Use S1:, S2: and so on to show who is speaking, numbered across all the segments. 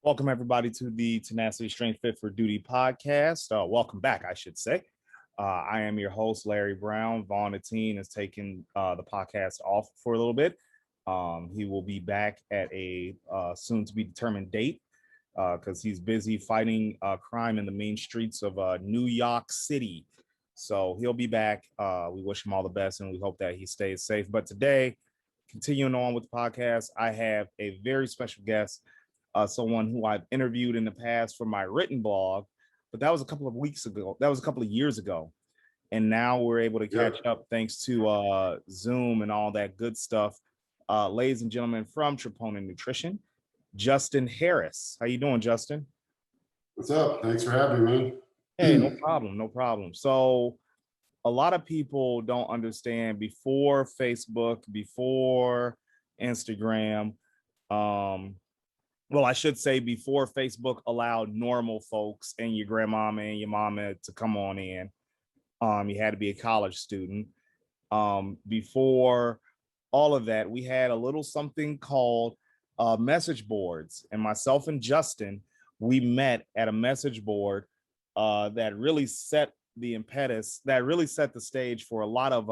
S1: Welcome, everybody, to the Tenacity Strength Fit4Duty Podcast. Welcome back, I should say. I am your host, Larry Brown. Vaughn Atteen is taking the podcast off for a little bit. He will be back at a soon-to-be-determined date because he's busy fighting crime in the main streets of New York City. So he'll be back. We wish him all the best, and we hope that he stays safe. But today, continuing on with the podcast, I have a very special guest. Someone who I've interviewed in the past for my written blog, but that was a couple of weeks ago. That was a couple of years ago. And now we're able to catch up thanks to Zoom and all that good stuff. Ladies and gentlemen, from Troponin Nutrition, Justin Harris. How you doing, Justin?
S2: What's up? Thanks for having me, man.
S1: Hey, no problem, no problem. So a lot of people don't understand before Facebook, before Instagram, well, I should say before Facebook allowed normal folks and your grandmama and your mama to come on in, you had to be a college student. Before all of that, we had a little something called message boards, and myself and Justin, we met at a message board that really set the impetus, that really set the stage for a lot of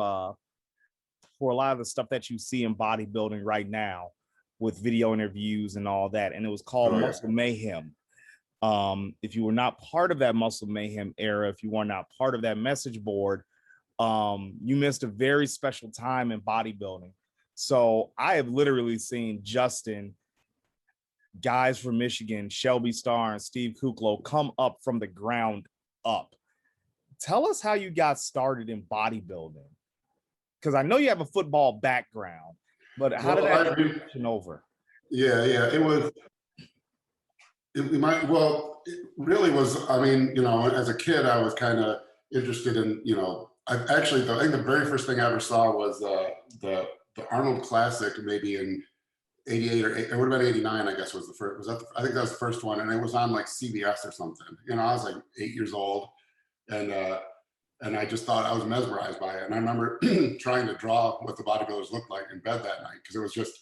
S1: the stuff that you see in bodybuilding right now, with video interviews and all that. And it was called Muscle Mayhem. If you were not part of that Muscle Mayhem era, if you were not part of that message board, you missed a very special time in bodybuilding. So I have literally seen Justin, guys from Michigan, Shelby Starr and Steve Kuklo come up from the ground up. Tell us how you got started in bodybuilding. Because I know you have a football background. But how did that transition over?
S2: Yeah, it really was. I mean, as a kid, I was kind of interested in, I think the very first thing I ever saw was the Arnold Classic, maybe in '88 or it would have been '89, I guess was the first. I think that was the first one, and it was on like CBS or something. I was like 8 years old, and I just thought I was mesmerized by it. And I remember trying to draw what the bodybuilders looked like in bed that night, because it was just,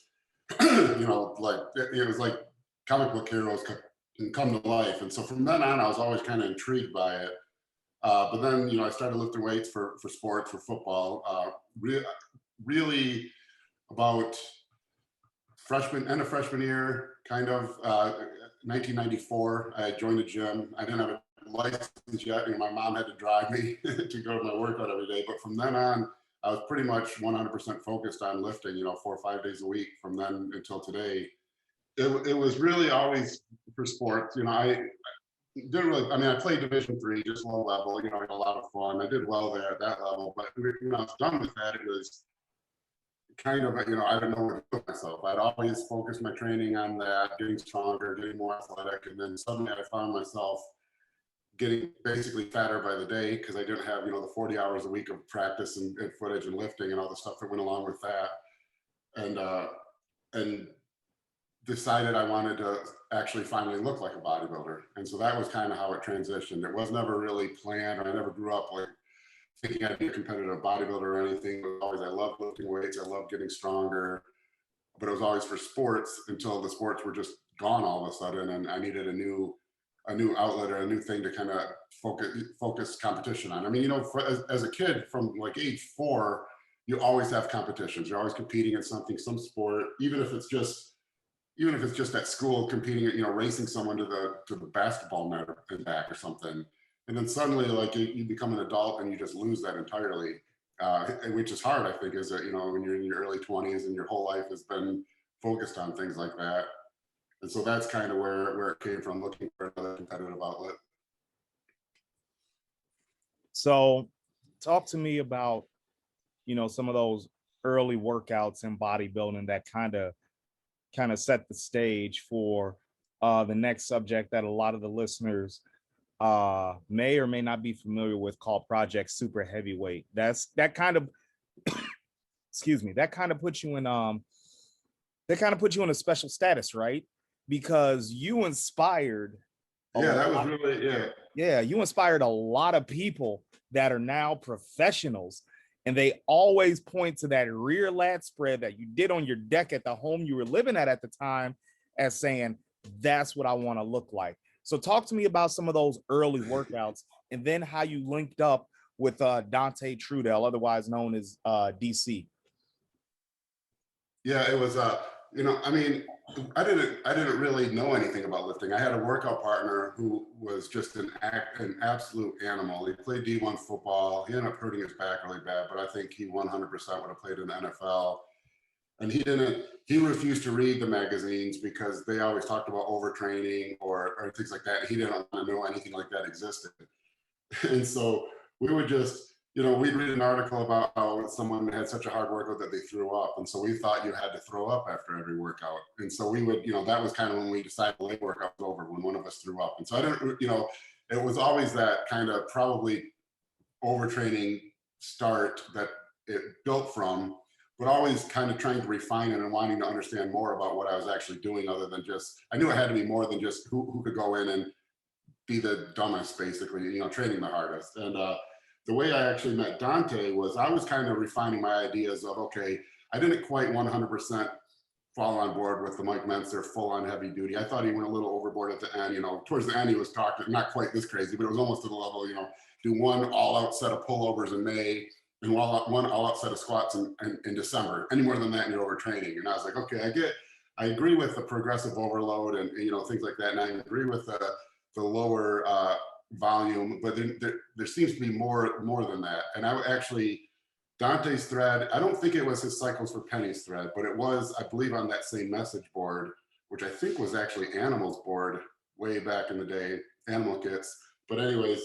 S2: like it was like comic book heroes come to life. And so from then on, I was always kind of intrigued by it. But then, I started lifting weights for sports, for football. Really about end of freshman year, kind of 1994. I joined a gym. I didn't have a license yet, and my mom had to drive me to go to my workout every day. But from then on, I was pretty much 100% focused on lifting, 4 or 5 days a week from then until today. It was really always for sports. I didn't really, I played Division III, just low level, had a lot of fun. I did well there at that level, but when I was done with that, it was kind of, I didn't know what to do with myself. I'd always focused my training on that, getting stronger, getting more athletic, and then suddenly I found myself getting basically fatter by the day, because I didn't have, the 40 hours a week of practice and footage and lifting and all the stuff that went along with that. And decided I wanted to actually finally look like a bodybuilder. And so that was kind of how it transitioned. It was never really planned, or I never grew up like thinking I'd be a competitive bodybuilder or anything. It was always, I loved lifting weights, I loved getting stronger, but it was always for sports, until the sports were just gone all of a sudden, and I needed a new outlet or a new thing to kind of focus competition on. As a kid from like age 4, you always have competitions. You're always competing in something, some sport, even if it's just at school, competing, racing someone to the basketball net and back or something. And then suddenly, like, you become an adult and you just lose that entirely, which is hard, I think, is that, when you're in your early 20s and your whole life has been focused on things like that. And so that's kind of where it came from, looking for another competitive outlet.
S1: So talk to me about, some of those early workouts in bodybuilding that kind of set the stage for the next subject that a lot of the listeners may or may not be familiar with, called Project Super Heavyweight. That kind of puts you in a special status, right? Because you inspired you inspired a lot of people that are now professionals, and they always point to that rear lat spread that you did on your deck at the home you were living at the time as saying, that's what I want to look like. So talk to me about some of those early workouts and then how you linked up with Dante Trudell, otherwise known as DC.
S2: Yeah, it was I mean, I didn't really know anything about lifting. I had a workout partner who was just an absolute animal. He played D1 football. He ended up hurting his back really bad, but I think he 100% would have played in the NFL. And he refused to read the magazines because they always talked about overtraining or things like that. He didn't want to know anything like that existed. And so we would just, we'd read an article about how someone had such a hard workout that they threw up. And so we thought you had to throw up after every workout. And so we would, that was kind of when we decided the leg workout was over, when one of us threw up. And so I didn't, it was always that kind of probably overtraining start that it built from, but always kind of trying to refine it and wanting to understand more about what I was actually doing, other than just, I knew it had to be more than just who could go in and be the dumbest, basically, training the hardest. And the way I actually met Dante was I was kind of refining my ideas of, okay, I didn't quite 100% fall on board with the Mike Mentzer full on heavy duty. I thought he went a little overboard at the end. Towards the end he was talking, not quite this crazy, but it was almost to the level, do one all out set of pullovers in May and one all out set of squats in December. Any more than that, and you're overtraining. And I was like, okay, I agree with the progressive overload and things like that. And I agree with the lower volume, but there seems to be more than that. And Dante's thread, I don't think it was his Cycles for Pennies thread, but it was, I believe, on that same message board, which I think was actually Animal's board way back in the day, Animal Kits. But anyways,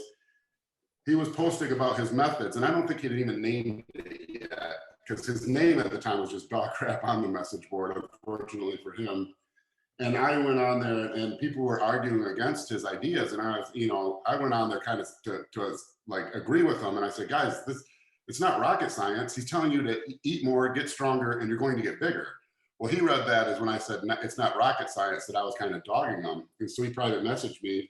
S2: he was posting about his methods, and I don't think he'd even named it yet, because his name at the time was just dog crap on the message board, unfortunately for him. And I went on there and people were arguing against his ideas. And I went on there kind of to like agree with them. And I said, guys, it's not rocket science. He's telling you to eat more, get stronger, and you're going to get bigger. Well, he read that as when I said, it's not rocket science, that I was kind of dogging him. And so he private messaged me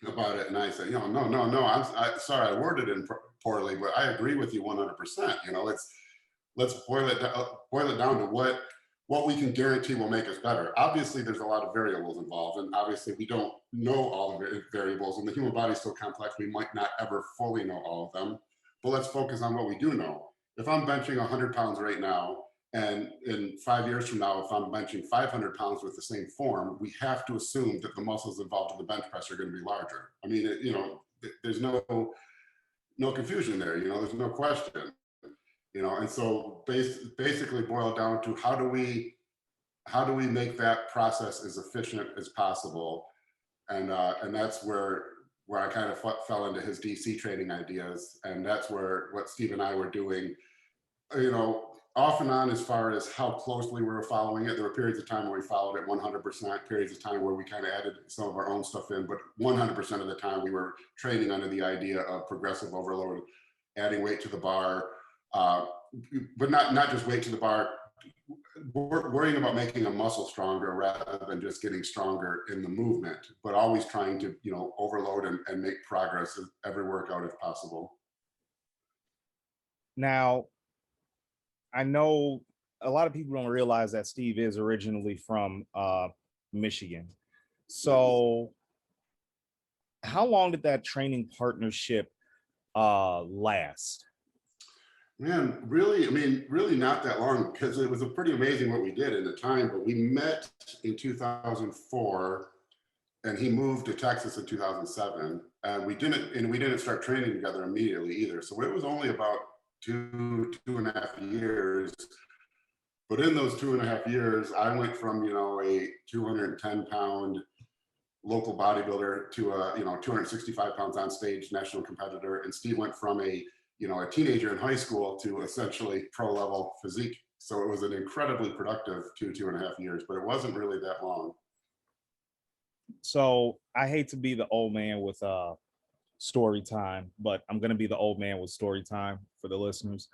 S2: about it. And I said, no, I'm sorry, I worded it poorly, but I agree with you 100%. Let's boil it down to what we can guarantee will make us better. Obviously, there's a lot of variables involved, and obviously we don't know all the variables, and the human body is so complex, we might not ever fully know all of them, but let's focus on what we do know. If I'm benching 100 pounds right now, and in 5 years from now, if I'm benching 500 pounds with the same form, we have to assume that the muscles involved in the bench press are going to be larger. I mean, there's no confusion there, there's no question. And so basically boiled down to how do we make that process as efficient as possible, and that's where I kind of fell into his DC training ideas, and that's where what Steve and I were doing, off and on, as far as how closely we were following it. There were periods of time where we followed it 100%, periods of time where we kind of added some of our own stuff in, but 100% of the time we were training under the idea of progressive overload, adding weight to the bar. But not just weight to the bar, worrying about making a muscle stronger rather than just getting stronger in the movement, but always trying to, overload and make progress every workout if possible.
S1: Now, I know a lot of people don't realize that Steve is originally from Michigan. So how long did that training partnership last?
S2: Man, really not that long, because it was pretty amazing what we did in the time, but we met in 2004 and he moved to Texas in 2007. And we didn't start training together immediately either. So it was only about two and a half years. But in those 2.5 years, I went from, a 210 pound local bodybuilder to a, 265 pounds on stage national competitor. And Steve went from a teenager in high school to essentially pro level physique. So it was an incredibly productive 2.5 years, but it wasn't really that long.
S1: So I hate to be the old man with story time, but I'm going to be the old man with story time for the listeners.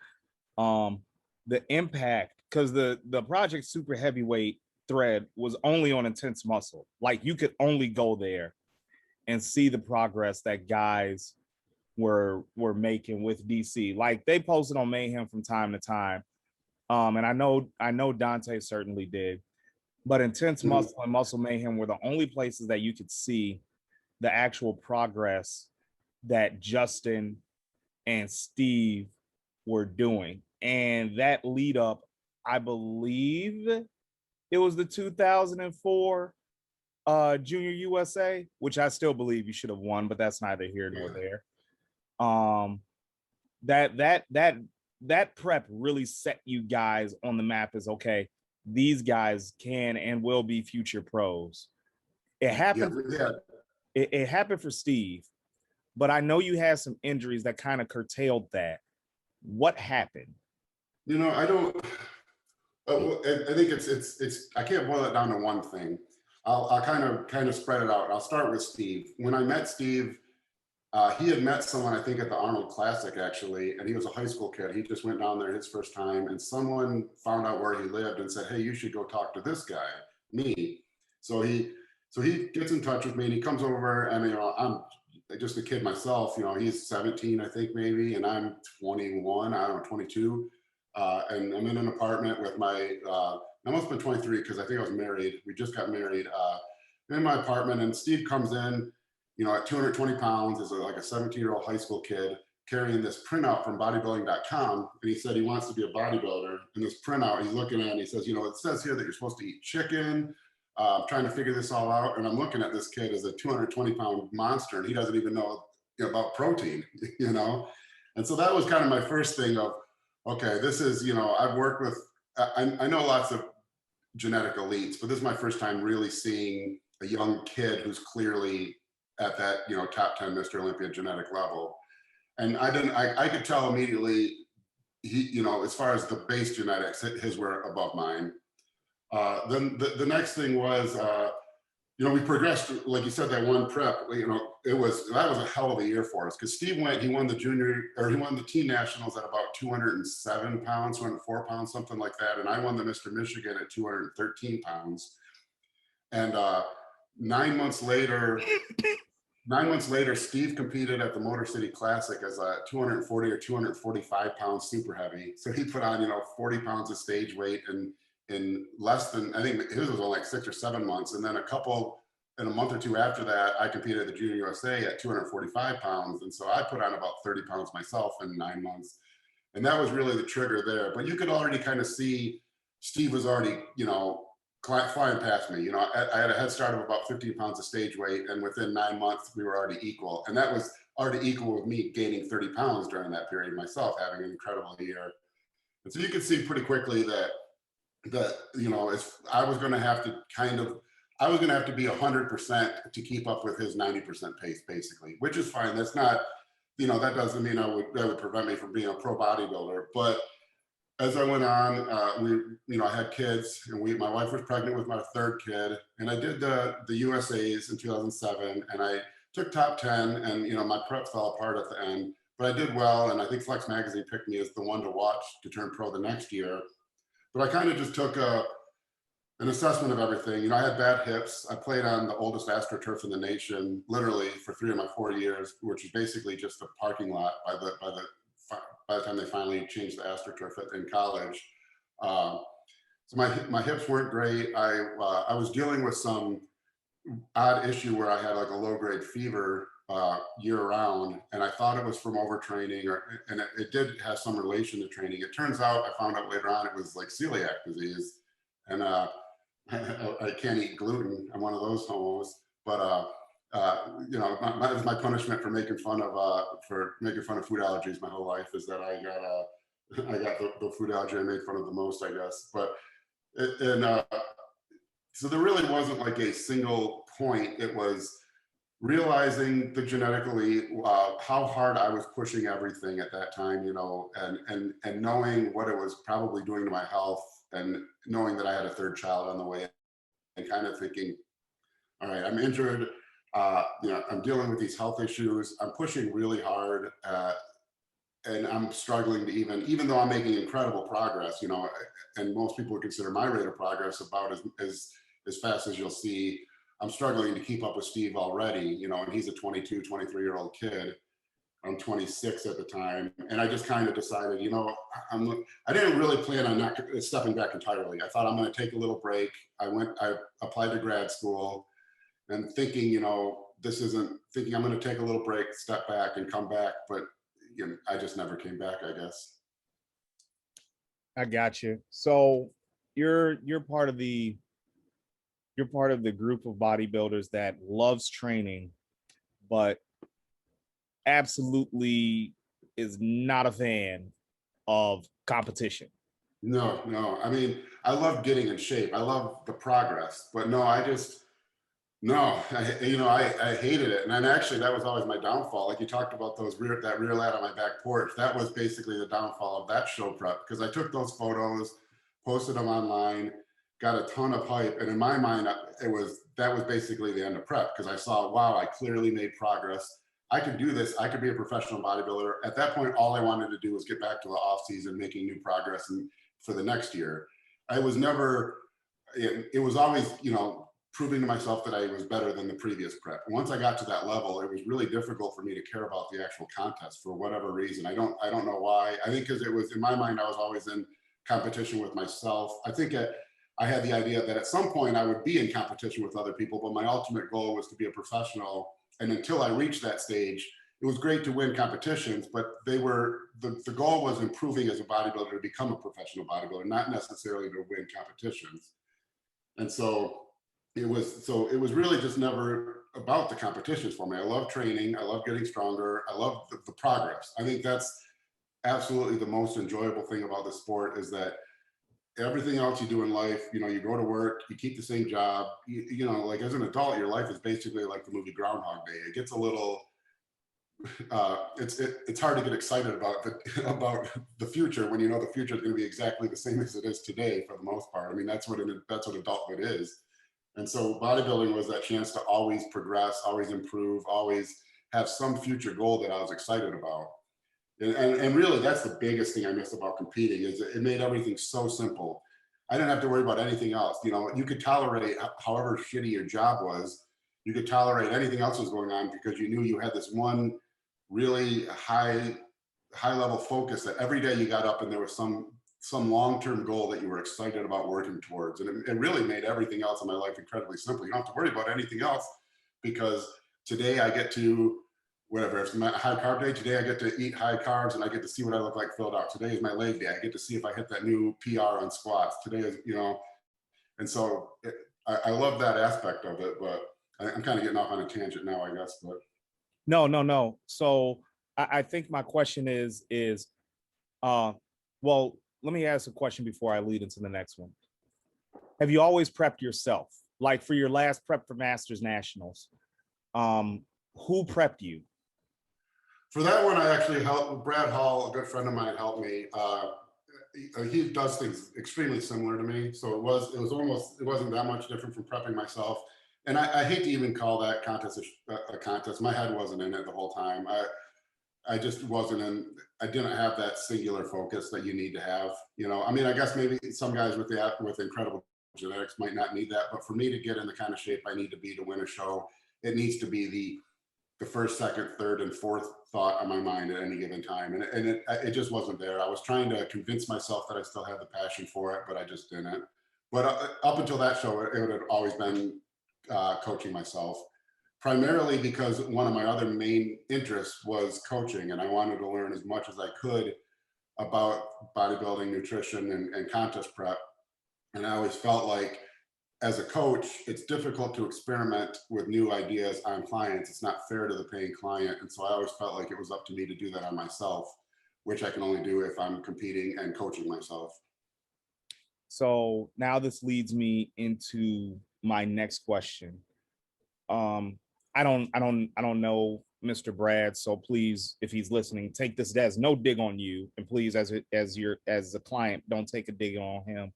S1: The impact, because the Project Super Heavyweight thread was only on intense muscle. Like, you could only go there and see the progress that guys were making with DC. Like, they posted on Mayhem from time to time. And I know Dante certainly did. But Intense Muscle and Muscle Mayhem were the only places that you could see the actual progress that Justin and Steve were doing. And that lead up, I believe it was the 2004 Junior USA, which I still believe you should have won, but that's neither here nor there. That prep really set you guys on the map as, okay, these guys can and will be future pros. It happened. It happened for Steve, but I know you had some injuries that kind of curtailed that. What happened?
S2: You know, I don't. I think it's. I can't boil it down to one thing. I'll kind of spread it out. I'll start with Steve. When I met Steve, he had met someone, I think, at the Arnold Classic, actually, and he was a high school kid. He just went down there his first time, and someone found out where he lived and said, "Hey, you should go talk to this guy, me." So he gets in touch with me, and he comes over, and I'm just a kid myself. He's 17, I think, maybe, and I'm 21. I don't know, 22, and I'm in an apartment with my. I must have been 23 because I think I was married. We just got married. In my apartment, and Steve comes in. At 220 pounds, is like a 17-year-old high school kid carrying this printout from bodybuilding.com. And he said he wants to be a bodybuilder. And this printout he's looking at, and he says, it says here that you're supposed to eat chicken. Trying to figure this all out. And I'm looking at this kid as a 220-pound monster, and he doesn't even know about protein, And so that was kind of my first thing of, okay, this is, I've worked with, I know lots of genetic elites, but this is my first time really seeing a young kid who's clearly at that, top 10 Mr. Olympia genetic level. And I could tell immediately, he, as far as the base genetics, his were above mine. Then the next thing was, we progressed, like you said, that one prep, that was a hell of a year for us. Cause Steve he won the team nationals at about 207 pounds, 204 pounds, something like that. And I won the Mr. Michigan at 213 pounds. And 9 months later, Steve competed at the Motor City Classic as a 240 or 245 pound super heavy. So he put on, 40 pounds of stage weight in less than, I think his was only like 6 or 7 months. And then in a month or two after that, I competed at the Junior USA at 245 pounds. And so I put on about 30 pounds myself in 9 months. And that was really the trigger there. But you could already kind of see Steve was already, flying past me. I had a head start of about 15 pounds of stage weight, and within 9 months we were already equal. And that was already equal with me gaining 30 pounds during that period myself, having an incredible year. And so you could see pretty quickly that I was going to have to be 100% to keep up with his 90% pace, basically, which is fine. That's not, that doesn't mean that would prevent me from being a pro bodybuilder. But as I went on, I had kids, and my wife was pregnant with my third kid, and I did the USAs in 2007, and I took top 10, and my prep fell apart at the end, but I did well, and I think Flex Magazine picked me as the one to watch to turn pro the next year. But I kind of just took an assessment of everything. I had bad hips. I played on the oldest AstroTurf in the nation, literally for 3 of my 4 years, which is basically just a parking lot by the time they finally changed the AstroTurf in college. So my hips weren't great. I was dealing with some odd issue where I had like a low-grade fever year round, and I thought it was from overtraining, and it did have some relation to training. It turns out, I found out later on, it was like celiac disease, and I can't eat gluten. I'm one of those homos, but that was my punishment for making fun of food allergies my whole life, is that I got the food allergy I made fun of the most, I guess. But so there really wasn't like a single point. It was realizing the genetically how hard I was pushing everything at that time, and knowing what it was probably doing to my health, and knowing that I had a third child on the way, and kind of thinking, all right, I'm injured. I'm dealing with these health issues. I'm pushing really hard, and I'm struggling to even though I'm making incredible progress, and most people would consider my rate of progress about as fast as you'll see. I'm struggling to keep up with Steve already, and he's a 22, 23-year-old kid. I'm 26 at the time. And I just kind of decided, I didn't really plan on not stepping back entirely. I thought I'm going to take a little break. I applied to grad school and thinking, thinking I'm going to take a little break, step back and come back. But I just never came back, I guess.
S1: I got you. So you're part of the group of bodybuilders that loves training, but absolutely is not a fan of competition.
S2: No. I mean, I love getting in shape. I love the progress, but no, I hated it. And actually that was always my downfall. Like you talked about that rear lat on my back porch. That was basically the downfall of that show prep, because I took those photos, posted them online, got a ton of hype. And in my mind, that was basically the end of prep, because I saw, wow, I clearly made progress. I could do this. I could be a professional bodybuilder. At that point, all I wanted to do was get back to the off season, making new progress and for the next year. It was always, proving to myself that I was better than the previous prep. And once I got to that level, it was really difficult for me to care about the actual contest for whatever reason. I don't know why. I think because it was, in my mind, I was always in competition with myself. I think I had the idea that at some point I would be in competition with other people, but my ultimate goal was to be a professional. And until I reached that stage, it was great to win competitions, but the goal was improving as a bodybuilder to become a professional bodybuilder, not necessarily to win competitions. And so it was really just never about the competitions for me. I love training. I love getting stronger. I love the progress. I think that's absolutely the most enjoyable thing about the sport, is that everything else you do in life, you go to work, you keep the same job, like as an adult, your life is basically like the movie Groundhog Day. It gets a little, it's hard to get excited about the future when the future is going to be exactly the same as it is today for the most part. I mean, that's what adulthood is. And so bodybuilding was that chance to always progress, always improve, always have some future goal that I was excited about. And really, that's the biggest thing I miss about competing, is it made everything so simple. I didn't have to worry about anything else. You could tolerate however shitty your job was. You could tolerate anything else was going on, because you knew you had this one really high level focus that every day you got up and there was some long-term goal that you were excited about working towards. And it really made everything else in my life incredibly simple. You don't have to worry about anything else, because today I get to, whatever, if it's my high carb day, today I get to eat high carbs and I get to see what I look like filled out. Today is my leg day. I get to see if I hit that new PR on squats. Today is, and so I love that aspect of it, but I'm kind of getting off on a tangent now, I guess. But
S1: No. So I think my question is, well, let me ask a question before I lead into the next one. Have you always prepped yourself? Like for your last prep for Masters Nationals, who prepped you?
S2: For that one, I actually helped Brad Hall, a good friend of mine, helped me. He does things extremely similar to me, so it wasn't that much different from prepping myself. And I hate to even call that contest a contest. My head wasn't in it the whole time. I just wasn't in. I didn't have that singular focus that you need to have. I mean, I guess maybe some guys with incredible genetics might not need that, but for me to get in the kind of shape I need to be to win a show, it needs to be the first, second, third, and fourth thought on my mind at any given time. And it just wasn't there. I was trying to convince myself that I still had the passion for it, but I just didn't. But up until that show, it had always been coaching myself, primarily because one of my other main interests was coaching, and I wanted to learn as much as I could about bodybuilding, nutrition, and contest prep. And I always felt like, as a coach, it's difficult to experiment with new ideas on clients. It's not fair to the paying client. And so I always felt like it was up to me to do that on myself, which I can only do if I'm competing and coaching myself.
S1: So now this leads me into my next question. I don't know Mr. Brad, so please, if he's listening, take this as no dig on you, and please, as a client, don't take a dig on him.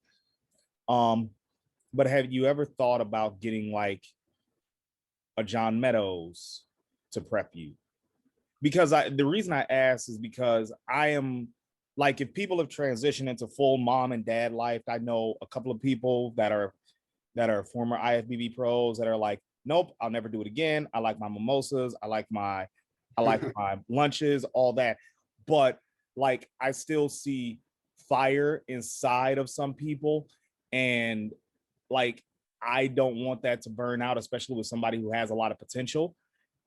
S1: But have you ever thought about getting like a John Meadows to prep you? Because the reason I ask is because I am like, if people have transitioned into full mom and dad life, I know a couple of people that are former IFBB pros that are like, nope, I'll never do it again. I like my mimosas. I like my I like my lunches, all that. But like, I still see fire inside of some people. And like, I don't want that to burn out, especially with somebody who has a lot of potential.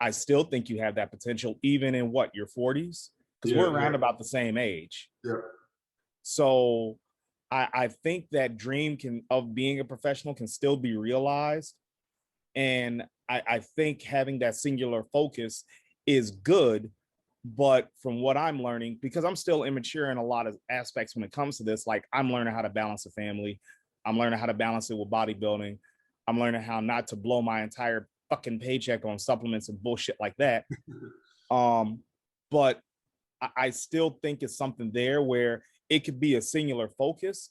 S1: I still think you have that potential, even in what, your 40s? Because we're around about the same age.
S2: Yeah.
S1: So I think that dream of being a professional can still be realized. And I think having that singular focus is good. But from what I'm learning, because I'm still immature in a lot of aspects when it comes to this, like I'm learning how to balance a family. I'm learning how to balance it with bodybuilding. I'm learning how not to blow my entire fucking paycheck on supplements and bullshit like that. But I still think it's something there where it could be a singular focus,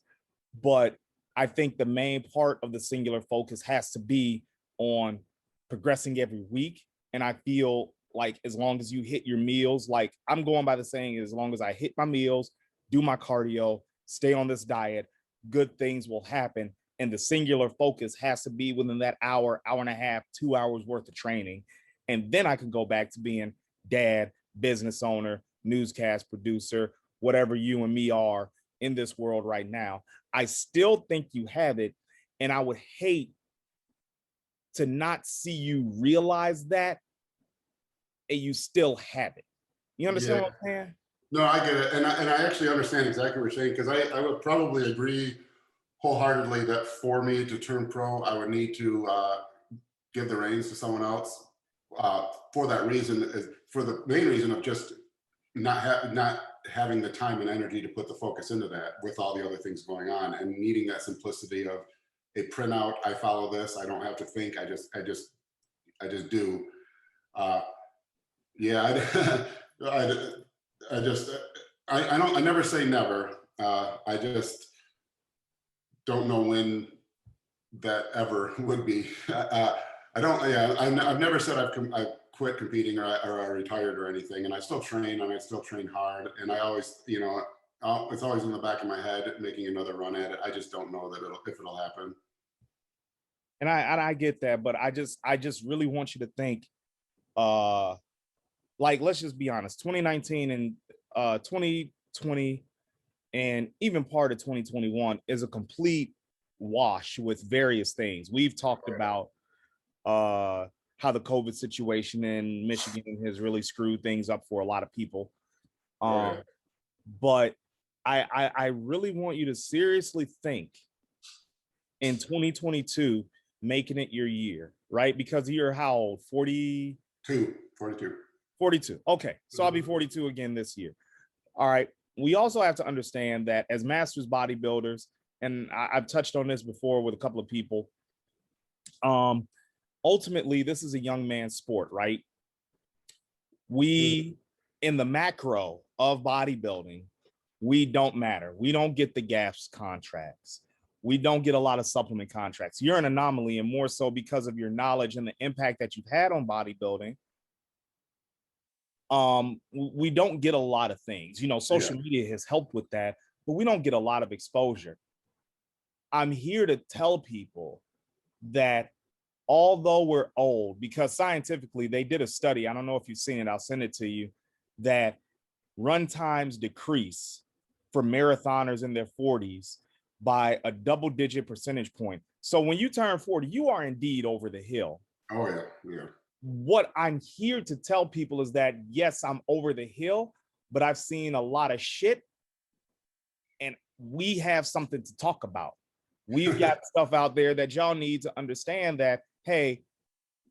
S1: but I think the main part of the singular focus has to be on progressing every week. And I feel like as long as you hit your meals, like I'm going by the saying, as long as I hit my meals, do my cardio, stay on this diet, good things will happen. And the singular focus has to be within that hour, hour and a half, 2 hours worth of training. And then I can go back to being dad, business owner, newscast producer, whatever you and me are in this world right now. I still think you have it. And I would hate to not see you realize that and you still have it. You understand what I'm saying?
S2: No, I get it. And I actually understand exactly what you're saying, because I would probably agree wholeheartedly that for me to turn pro, I would need to give the reins to someone else for that reason, for the main reason of just not having the time and energy to put the focus into that with all the other things going on, and needing that simplicity of a printout. I follow this. I don't have to think. I just do. I never say never. I just don't know when that ever would be. I've never said I've quit competing or I retired or anything, and I still train, and I still train hard, and I always, it's always in the back of my head making another run at it. I just don't know that if it'll happen.
S1: And I get that, but I just really want you to think, like, let's just be honest, 2019 and 2020 and even part of 2021 is a complete wash with various things. We've talked about how the COVID situation in Michigan has really screwed things up for a lot of people. But I really want you to seriously think in 2022, making it your year, right? Because you're how old? 42. 42. Okay. So I'll be 42 again this year. All right. We also have to understand that as masters bodybuilders, and I've touched on this before with a couple of people, ultimately, this is a young man's sport, right? We, in the macro of bodybuilding, we don't matter. We don't get the GAPS contracts. We don't get a lot of supplement contracts. You're an anomaly, and more so because of your knowledge and the impact that you've had on bodybuilding. We don't get a lot of things. Social media has helped with that, but we don't get a lot of exposure. I'm here to tell people that although we're old, because scientifically they did a study, I don't know if you've seen it, I'll send it to you, that run times decrease for marathoners in their 40s by a double-digit percentage point. So when you turn 40, you are indeed over the hill.
S2: Oh, yeah.
S1: What I'm here to tell people is that, yes, I'm over the hill, but I've seen a lot of shit, and we have something to talk about. We've got stuff out there that y'all need to understand that, hey,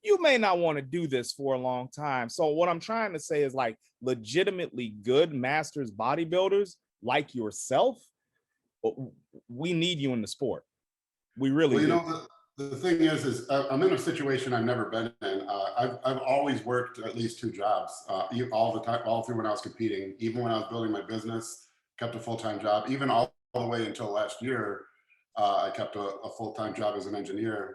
S1: you may not want to do this for a long time. So what I'm trying to say is, like, legitimately good masters bodybuilders like yourself, we need you in the sport. We really do.
S2: The thing is I'm in a situation I've never been in. I've always worked at least 2 jobs all the time, all through when I was competing. Even when I was building my business, kept a full-time job. Even all the way until last year, I kept a full-time job as an engineer.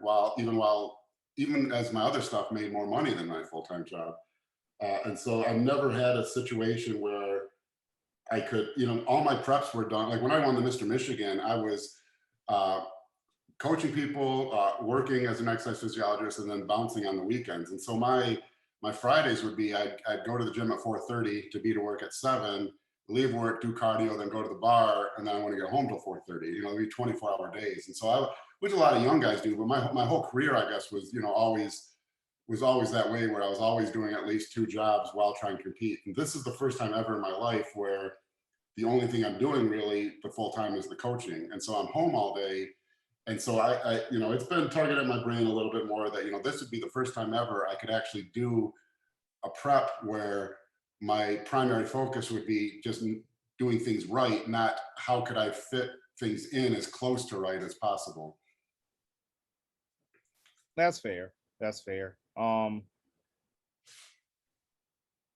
S2: Even as my other stuff made more money than my full-time job. And so I've never had a situation where I could, all my preps were done. Like when I won the Mr. Michigan, I was coaching people, working as an exercise physiologist, and then bouncing on the weekends. And so my my Fridays would be, I'd go to the gym at 4:30 to be to work at 7, leave work, do cardio, then go to the bar, and then I want to get home till 4:30. It'd be 24-hour days. And so which a lot of young guys do, but my whole career, I guess, was, always that way, where I was always doing at least 2 jobs while trying to compete. And this is the first time ever in my life where the only thing I'm doing really the full time is the coaching. And so I'm home all day. And so I it's been tugging at my brain a little bit more that, this would be the first time ever I could actually do a prep where my primary focus would be just doing things right, not how could I fit things in as close to right as possible.
S1: That's fair.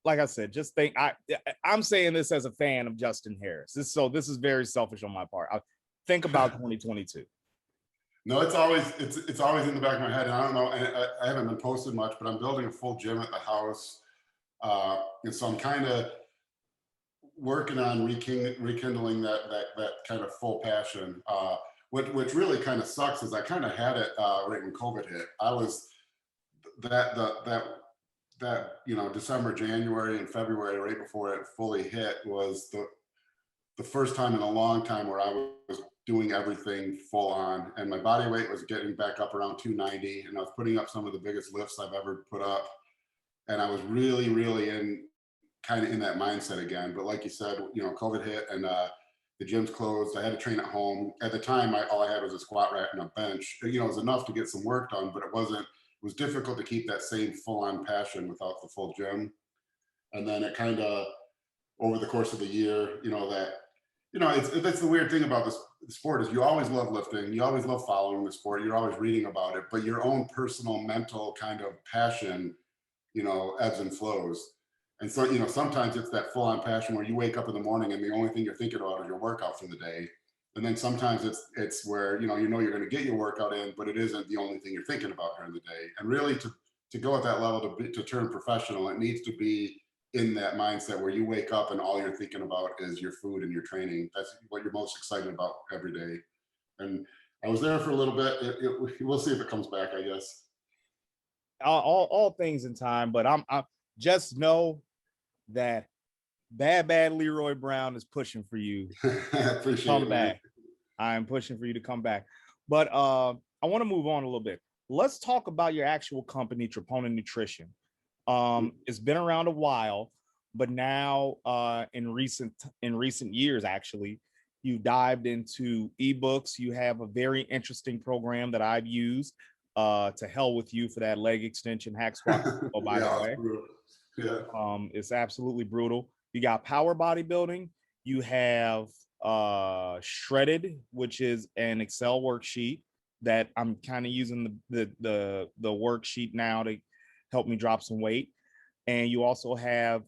S1: Like I said, just think, I'm saying this as a fan of Justin Harris. This is very selfish on my part. Think about 2022.
S2: No, it's always in the back of my head. And I don't know, I haven't been posted much, but I'm building a full gym at the house. And so I'm kind of working on rekindling that kind of full passion. Which really kind of sucks is I kind of had it right when COVID hit. I was that December, January, and February, right before it fully hit, was the first time in a long time where I was doing everything full on, and my body weight was getting back up around 290, and I was putting up some of the biggest lifts I've ever put up, and I was really, really in that mindset again. But like you said, COVID hit, and the gym's closed. I had to train at home. At the time, all I had was a squat rack and a bench. It was enough to get some work done, but it was difficult to keep that same full-on passion without the full gym. And then it kind of, over the course of the year, that's the weird thing about this sport is you always love lifting, you always love following the sport, you're always reading about it, but your own personal mental kind of passion, ebbs and flows. And so, sometimes it's that full-on passion where you wake up in the morning and the only thing you're thinking about is your workout for the day. And then sometimes it's where, you're going to get your workout in, but it isn't the only thing you're thinking about during the day. And really to go at that level, to turn professional, it needs to be in that mindset where you wake up and all you're thinking about is your food and your training. That's what you're most excited about every day. And I was there for a little bit. We'll see if it comes back, I guess.
S1: All things in time, but I'm just know that bad Leroy Brown is pushing for you.
S2: Appreciate
S1: come
S2: it,
S1: back.
S2: Man.
S1: I'm pushing for you to come back. But I want to move on a little bit. Let's talk about your actual company, Troponin Nutrition. It's been around a while, but now in recent years, actually, you dived into ebooks. You have a very interesting program that I've used. To hell with you for that leg extension hack squat. Oh, by the way, it's absolutely brutal. You got power bodybuilding. You have shredded, which is an Excel worksheet that I'm kind of using the worksheet now to help me drop some weight. And you also have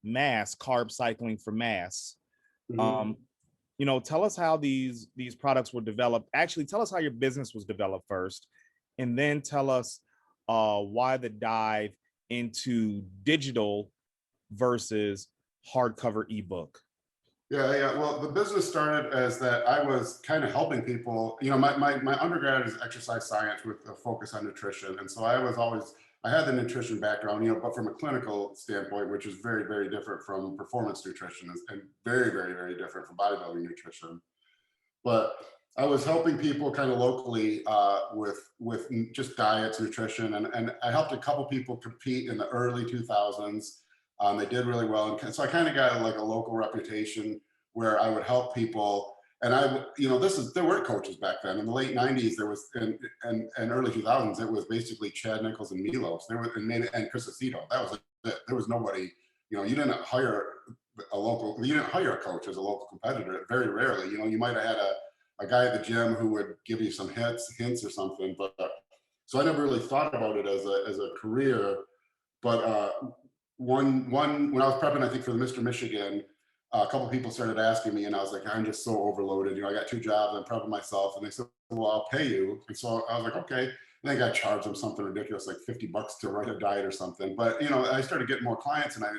S1: mass carb cycling for mass. Mm-hmm. Tell us how these products were developed. Actually, tell us how your business was developed first, and then tell us why the dive into digital versus hardcover ebook.
S2: Yeah. Well, the business started as that I was kind of helping people. My undergrad is exercise science with a focus on nutrition. And so I had the nutrition background, but from a clinical standpoint, which is very, very different from performance nutrition and very, very, very different from bodybuilding nutrition. But I was helping people kind of locally with just diets, nutrition, and I helped a couple people compete in the early 2000s. They did really well, and so I kind of got like a local reputation where I would help people. And there were coaches back then. In the late 90s, there was, and early 2000s, it was basically Chad Nichols and Milos. And Chris Aceto. That was it. There was nobody. You didn't hire a coach as a local competitor. Very rarely. You might have had a guy at the gym who would give you some hints or something. But so I never really thought about it as a career. But when I was prepping, I think for the Mr. Michigan, a couple of people started asking me, and I was like, I'm just so overloaded. I got 2 jobs. I'm prepping myself, and they said, well, I'll pay you. And so I was like, okay. And I got charged them something ridiculous, like $50 to write a diet or something. But I started getting more clients, and I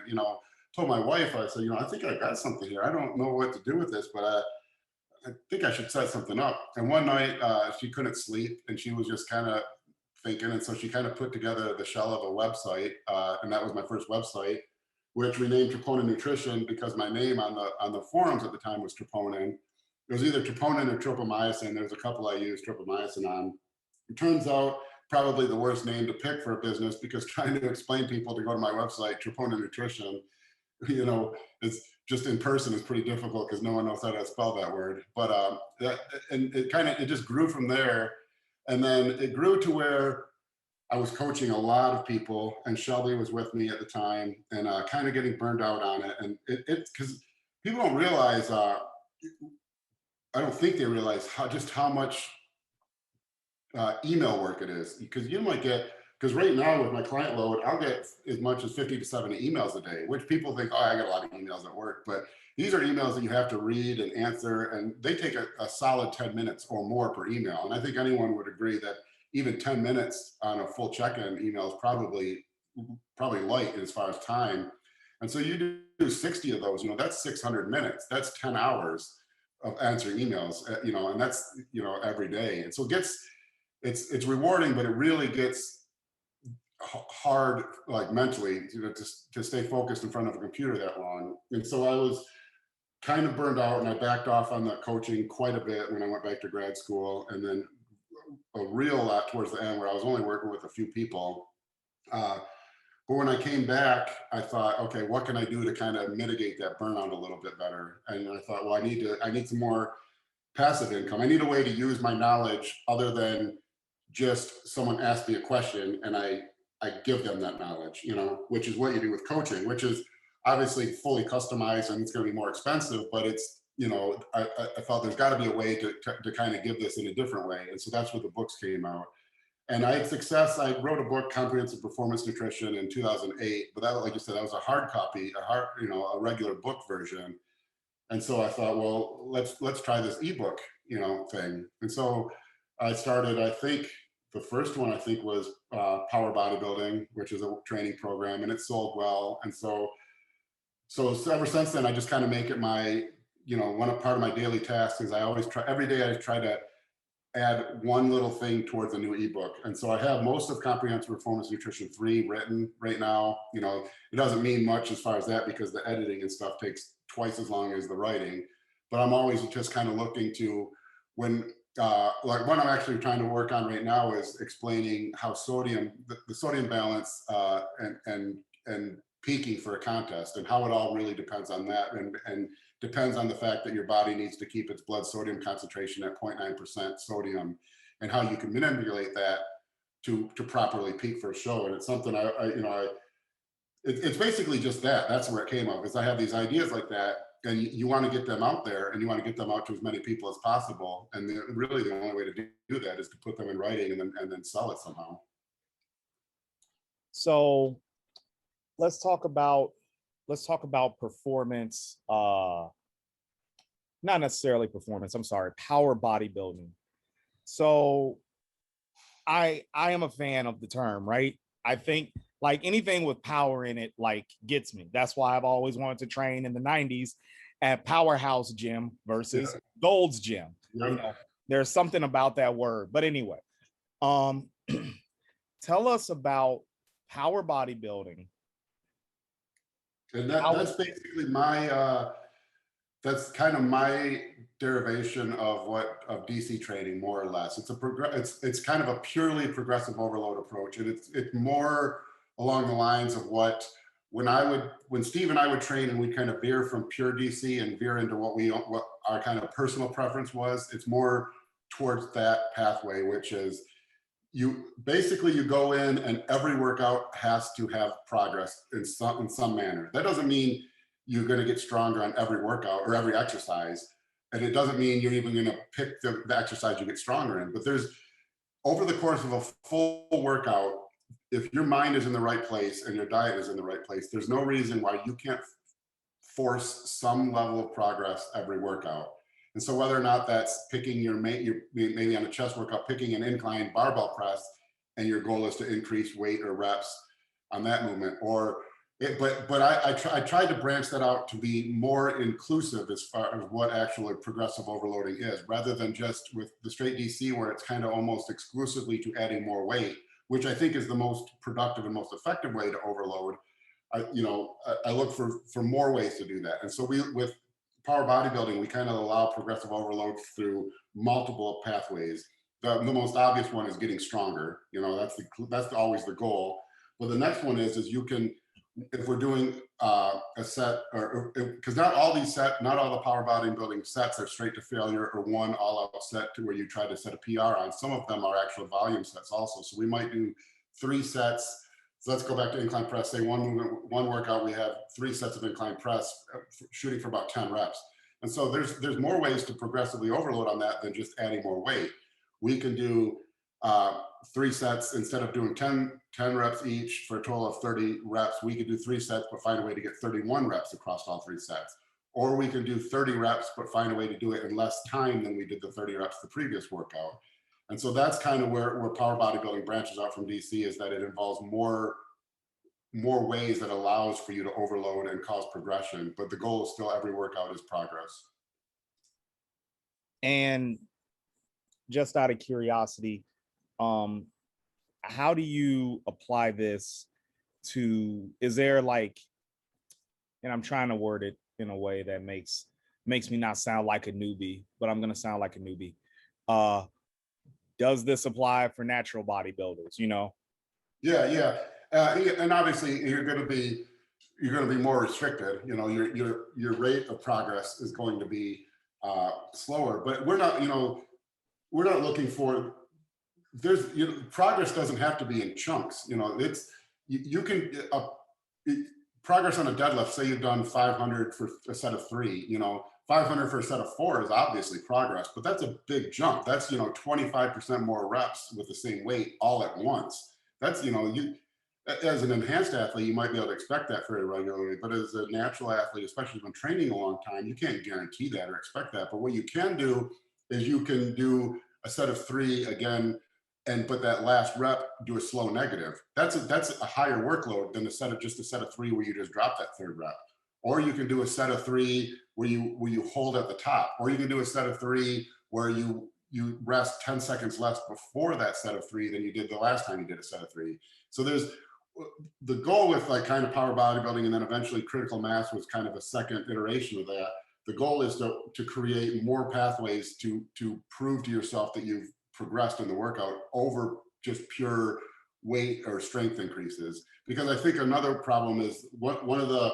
S2: told my wife, I said, I think I got something here. I don't know what to do with this, but I think I should set something up. And one night she couldn't sleep, and she was just kind of thinking. And so she kind of put together the shell of a website. And that was my first website, which we named Troponin Nutrition because my name on the forums at the time was troponin. It was either troponin or tropomyosin. There's a couple I used tropomyosin on. It turns out probably the worst name to pick for a business, because trying to explain people to go to my website, Troponin Nutrition, it's just in person is pretty difficult because no one knows how to spell that word. But it just grew from there. And then it grew to where I was coaching a lot of people, and Shelby was with me at the time, and kind of getting burned out on it. And it's because people don't realize, I don't think they realize how much email work it is. Because you might get, because right now with my client load, I'll get as much as 50 to 70 emails a day, which people think, oh, I got a lot of emails at work. But these are emails that you have to read and answer, and they take a solid 10 minutes or more per email. And I think anyone would agree that even 10 minutes on a full check-in email is probably light as far as time. And so you do 60 of those, that's 600 minutes. That's 10 hours of answering emails, and that's, every day. And so it's rewarding, but it really gets hard, like mentally, to stay focused in front of a computer that long. And so I was kind of burned out, and I backed off on the coaching quite a bit when I went back to grad school, and then a real lot towards the end where I was only working with a few people. But when I came back, I thought, okay, what can I do to kind of mitigate that burnout a little bit better? And I thought, well, I need some more passive income. I need a way to use my knowledge other than just someone asked me a question and I give them that knowledge, which is what you do with coaching, which is obviously fully customized, and it's going to be more expensive, but it's, I felt there's got to be a way to kind of give this in a different way. And so that's where the books came out. And I had success. I wrote a book, Comprehensive Performance Nutrition, in 2008, but that, like you said, that was a hard copy, a regular book version. And so I thought, well, let's try this ebook, thing. And so I started, I think the first one was Power Bodybuilding, which is a training program, and it sold well. And so ever since then, I just kind of make it my, one part of my daily task is every day I try to add one little thing towards a new ebook. And so I have most of Comprehensive Performance Nutrition 3 written right now. It doesn't mean much as far as that because the editing and stuff takes twice as long as the writing, but I'm always just kind of looking to like one I'm actually trying to work on right now is explaining how the sodium balance and peaking for a contest, and how it all really depends on that, and depends on the fact that your body needs to keep its blood sodium concentration at 0.9% sodium, and how you can manipulate that to properly peak for a show. And it's something it's basically just that's where it came up, is I have these ideas like that, and you want to get them out there, and you want to get them out to as many people as possible. And really the only way to do that is to put them in writing and then sell it somehow.
S1: So let's talk about performance, not necessarily performance, I'm sorry, power bodybuilding. So I am a fan of the term, right? I think like anything with power in it, like, gets me. That's why I've always wanted to train in the 90s at Powerhouse Gym versus Gold's Gym.
S2: Yep.
S1: There's something about that word. But anyway, tell us about power bodybuilding.
S2: And that's basically that's kind of my derivation of DC training, more or less. It's kind of a purely progressive overload approach, and it's more along the lines of when Steve and I would train, and we kind of veer from pure DC and veer into what our kind of personal preference was. It's more towards that pathway, which is you go in and every workout has to have progress in some manner. That doesn't mean you're going to get stronger on every workout or every exercise. And it doesn't mean you're even going to pick the exercise you get stronger in. But there's, over the course of a full workout, if your mind is in the right place and your diet is in the right place, there's no reason why you can't force some level of progress every workout. And so whether or not that's picking maybe on a chest workout, picking an incline barbell press, and your goal is to increase weight or reps on that movement, but I tried to branch that out to be more inclusive as far as what actually progressive overloading is, rather than just with the straight DC where it's kind of almost exclusively to adding more weight. which I think is the most productive and most effective way to overload, I look for more ways to do that. And so with power bodybuilding, we kind of allow progressive overload through multiple pathways. The most obvious one is getting stronger. That's always the goal. But the next one is you can, if we're doing a set, or because not all the power bodybuilding sets are straight to failure or one all-out set to where you try to set a PR on. Some of them are actual volume sets also. So we might do 3 sets. So let's go back to incline press. Say one workout, we have 3 sets of incline press, shooting for about 10 reps. And so there's more ways to progressively overload on that than just adding more weight. We can do 3 sets instead of doing 10 reps each for a total of 30 reps. We could do 3 sets, but find a way to get 31 reps across all 3 sets. Or we can do 30 reps, but find a way to do it in less time than we did the 30 reps the previous workout. And so that's kind of where power bodybuilding branches out from DC, is that it involves more ways that allows for you to overload and cause progression. But the goal is still every workout is progress.
S1: And just out of curiosity, how do you apply this to, is there like, and I'm trying to word it in a way that makes me not sound like a newbie, but I'm going to sound like a newbie. Does this apply for natural bodybuilders,
S2: Yeah. And obviously you're going to be more restricted. Your rate of progress is going to be slower, but we're not looking for, progress doesn't have to be in chunks. You can progress on a deadlift. Say you've done 500 for a set of 3, 500 for a set of 4 is obviously progress, but that's a big jump. That's 25% more reps with the same weight all at once. That's you, as an enhanced athlete, you might be able to expect that very regularly, but as a natural athlete, especially if you've been training a long time, you can't guarantee that or expect that. But what you can do is you can do a set of 3 again, and put that last rep, do a slow negative. That's a higher workload than a set of 3 where you just drop that 3rd rep. Or you can do a set of 3 where you hold at the top. Or you can do a set of 3 where you rest 10 seconds less before that set of 3 than you did the last time you did a set of 3. So there's the goal with like kind of power bodybuilding, and then eventually critical mass was kind of a second iteration of that. The goal is to create more pathways to prove to yourself that you've progressed in the workout over just pure weight or strength increases. Because I think another problem is one of the,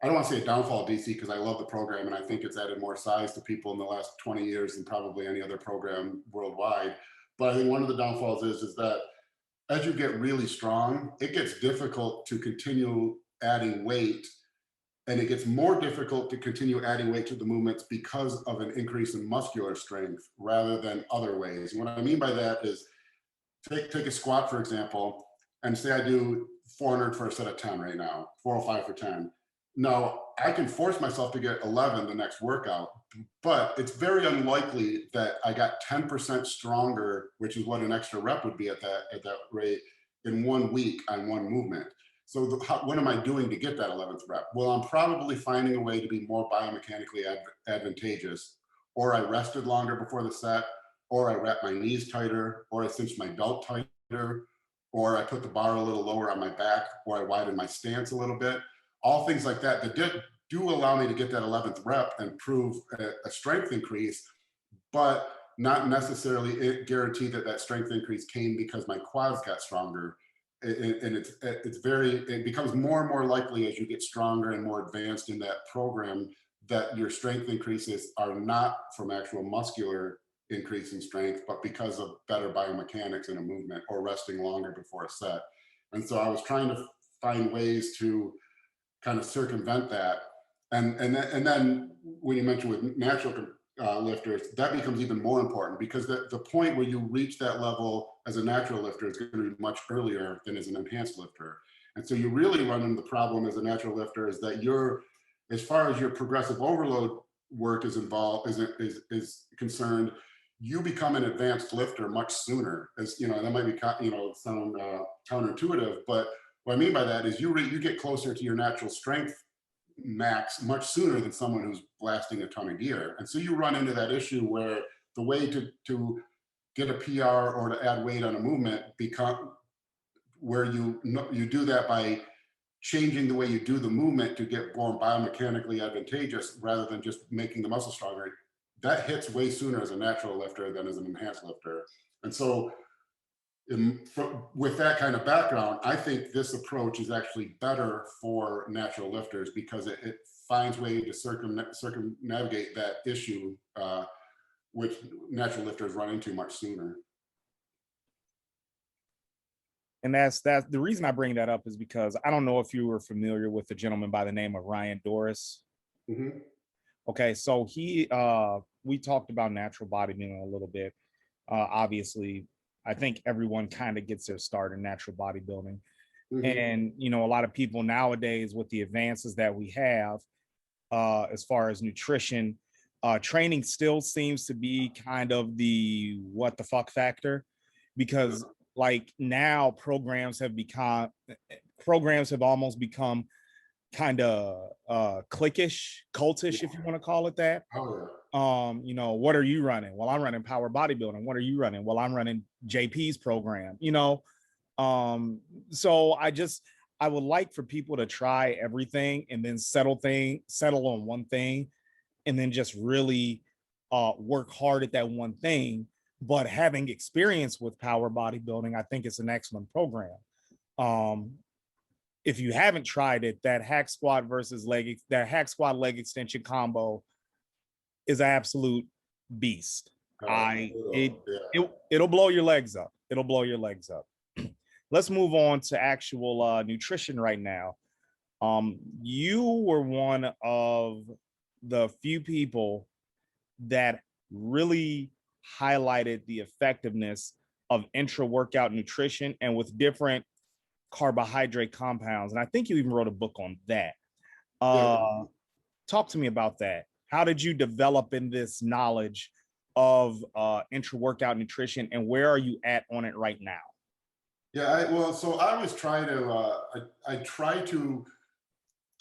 S2: I don't want to say a downfall of DC, because I love the program and I think it's added more size to people in the last 20 years than probably any other program worldwide. But I think one of the downfalls is that as you get really strong, it gets difficult to continue adding weight, and it gets more difficult to continue adding weight to the movements because of an increase in muscular strength rather than other ways. And what I mean by that is take a squat, for example, and say I do 400 for a set of 10 right now, 405 for 10. Now, I can force myself to get 11 the next workout, but it's very unlikely that I got 10% stronger, which is what an extra rep would be at that rate, in 1 week on one movement. So what am I doing to get that 11th rep? Well, I'm probably finding a way to be more biomechanically advantageous, or I rested longer before the set, or I wrapped my knees tighter, or I cinched my belt tighter, or I put the bar a little lower on my back, or I widened my stance a little bit. All things like that do allow me to get that 11th rep and prove a strength increase, but not necessarily guarantee that strength increase came because my quads got stronger. And it becomes more and more likely as you get stronger and more advanced in that program that your strength increases are not from actual muscular increase in strength, but because of better biomechanics in a movement or resting longer before a set. And so I was trying to find ways to kind of circumvent that. And then when you mentioned with natural lifters, that becomes even more important, because the point where you reach that level as a natural lifter is going to be much earlier than as an enhanced lifter. And so you really run into the problem as a natural lifter is that as far as your progressive overload work is is concerned, you become an advanced lifter much sooner. As that might be sound counterintuitive, but what I mean by that is you get closer to your natural strength max much sooner than someone who's blasting a ton of gear. And so you run into that issue where the way to get a PR or to add weight on a movement where you do that by changing the way you do the movement to get more biomechanically advantageous rather than just making the muscle stronger, that hits way sooner as a natural lifter than as an enhanced lifter. And so with that kind of background, I think this approach is actually better for natural lifters because it finds ways to circumnavigate that issue, which natural lifters run into much sooner.
S1: And that's the reason I bring that up is because I don't know if you were familiar with a gentleman by the name of Ryan Doris.
S2: Mm-hmm.
S1: Okay, so we talked about natural bodybuilding a little bit. Obviously, I think everyone kind of gets their start in natural bodybuilding. Mm-hmm. And, you know, a lot of people nowadays with the advances that we have as far as nutrition, training still seems to be kind of the what the fuck factor, because like now programs have almost become kind of cliquish, cultish, if you want to call it that.
S2: Oh,
S1: yeah. You know, what are you running? Well, I'm running power bodybuilding. What are you running? Well, I'm running JP's program, you know. So I would like for people to try everything and then settle on one thing and then just really work hard at that one thing. But having experience with power bodybuilding, I think it's an excellent program. If you haven't tried it, that hack squat leg extension combo is an absolute beast. It'll blow your legs up. It'll blow your legs up. Let's move on to actual nutrition right now. You were one of the few people that really highlighted the effectiveness of intra-workout nutrition and with different carbohydrate compounds. And I think you even wrote a book on that. Talk to me about that. How did you develop in this knowledge of intra-workout nutrition, and where are you at on it right now?
S2: Yeah, so I always try to,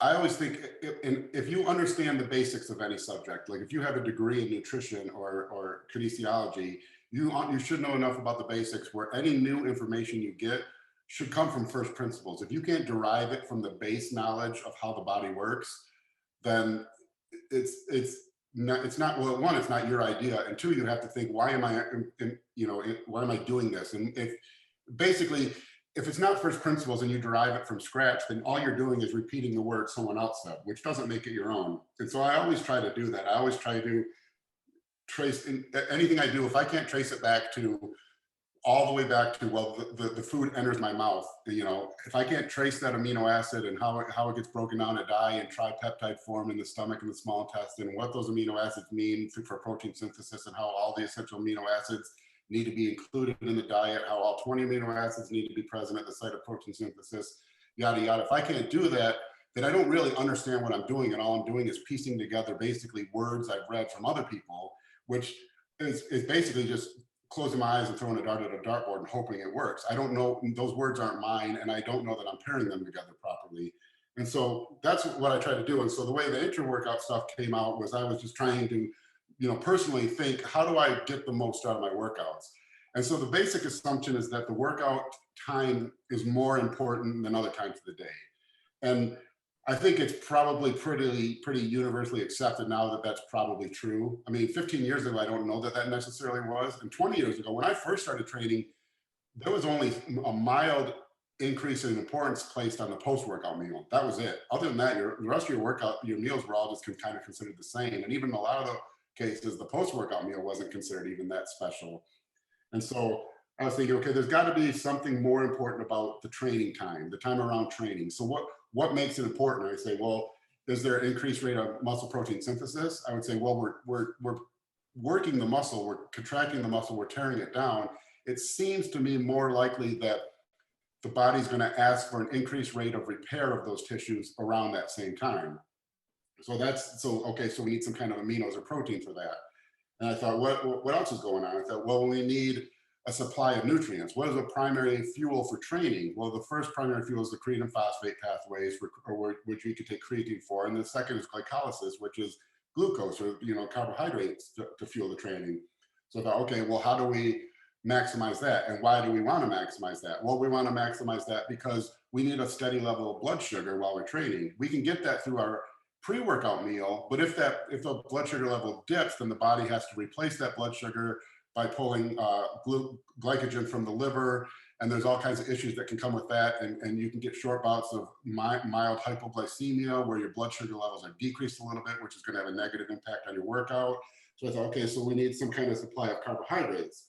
S2: I always think if you understand the basics of any subject, like if you have a degree in nutrition or kinesiology, you should know enough about the basics where any new information you get should come from first principles. If you can't derive it from the base knowledge of how the body works, then it's not well, one, it's not your idea, and two, you have to think, why am I doing this? And if it's not first principles and you derive it from scratch, then all you're doing is repeating the word someone else said, which doesn't make it your own. And so I always try to do that. I always try to trace anything I do. If I can't trace it back to all the way back to, well, the food enters my mouth, you know, if I can't trace that amino acid and how it gets broken down to dye and tripeptide form in the stomach and the small intestine, and what those amino acids mean for protein synthesis, and how all the essential amino acids need to be included in the diet, how all 20 amino acids need to be present at the site of protein synthesis, yada, yada. If I can't do that, then I don't really understand what I'm doing. And all I'm doing is piecing together basically words I've read from other people, which is basically just closing my eyes and throwing a dart at a dartboard and hoping it works. I don't know, those words aren't mine, and I don't know that I'm pairing them together properly. And so that's what I try to do. And so the way the intra-workout stuff came out was I was just trying to, personally think, how do I get the most out of my workouts? And so the basic assumption is that the workout time is more important than other times of the day. And I think it's probably pretty universally accepted now that that's probably true. I mean, 15 years ago, I don't know that necessarily was. And 20 years ago, when I first started training, there was only a mild increase in importance placed on the post-workout meal. That was it. Other than that, the rest of your workout, your meals were all just kind of considered the same. And even in a lot of the cases, the post-workout meal wasn't considered even that special. And so I was thinking, okay, there's got to be something more important about the training time, the time around training. So what makes it important? I say, well, is there an increased rate of muscle protein synthesis? I would say, well, we're working the muscle, we're contracting the muscle, we're tearing it down. It seems to me more likely that the body's going to ask for an increased rate of repair of those tissues around that same time. So so we need some kind of aminos or protein for that. And I thought, what else is going on? I thought, well, we need a supply of nutrients. What is a primary fuel for training? Well, the first primary fuel is the creatine phosphate pathways, which we could take creatine for. And the second is glycolysis, which is glucose or carbohydrates to fuel the training. So I thought, okay, well, how do we maximize that. And why do we want to maximize that? Well, we want to maximize that because we need a steady level of blood sugar while we're training. We can get that through our pre-workout meal, but if the blood sugar level dips, then the body has to replace that blood sugar by pulling glycogen from the liver, and there's all kinds of issues that can come with that, and you can get short bouts of mild hypoglycemia where your blood sugar levels are decreased a little bit, which is going to have a negative impact on your workout. So I thought, okay, so we need some kind of supply of carbohydrates.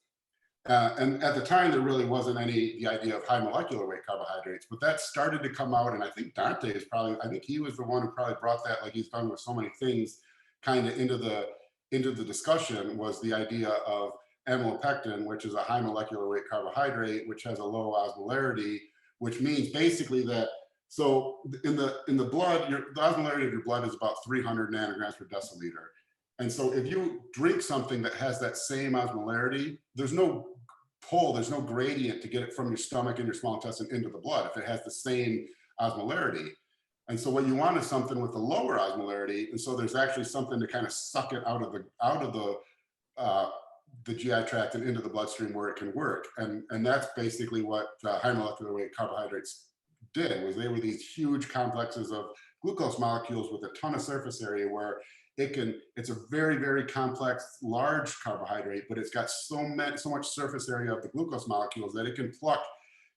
S2: And at the time, there really wasn't the idea of high molecular weight carbohydrates, but that started to come out. And I think Dante is I think he was the one who probably brought that, like he's done with so many things, kind of into the discussion, was the idea of amylopectin, which is a high molecular weight carbohydrate, which has a low osmolarity, which means basically that, so in the blood, the osmolarity of your blood is about 300 nanograms per deciliter. And so if you drink something that has that same osmolarity, there's no pull, there's no gradient to get it from your stomach and your small intestine into the blood if it has the same osmolarity. And so what you want is something with a lower osmolarity. And so there's actually something to kind of suck it out of the GI tract and into the bloodstream where it can work. And that's basically what high molecular weight carbohydrates did. Was they were these huge complexes of glucose molecules with a ton of surface area where it's a very, very complex, large carbohydrate, but it's got so much surface area of the glucose molecules that it can pluck.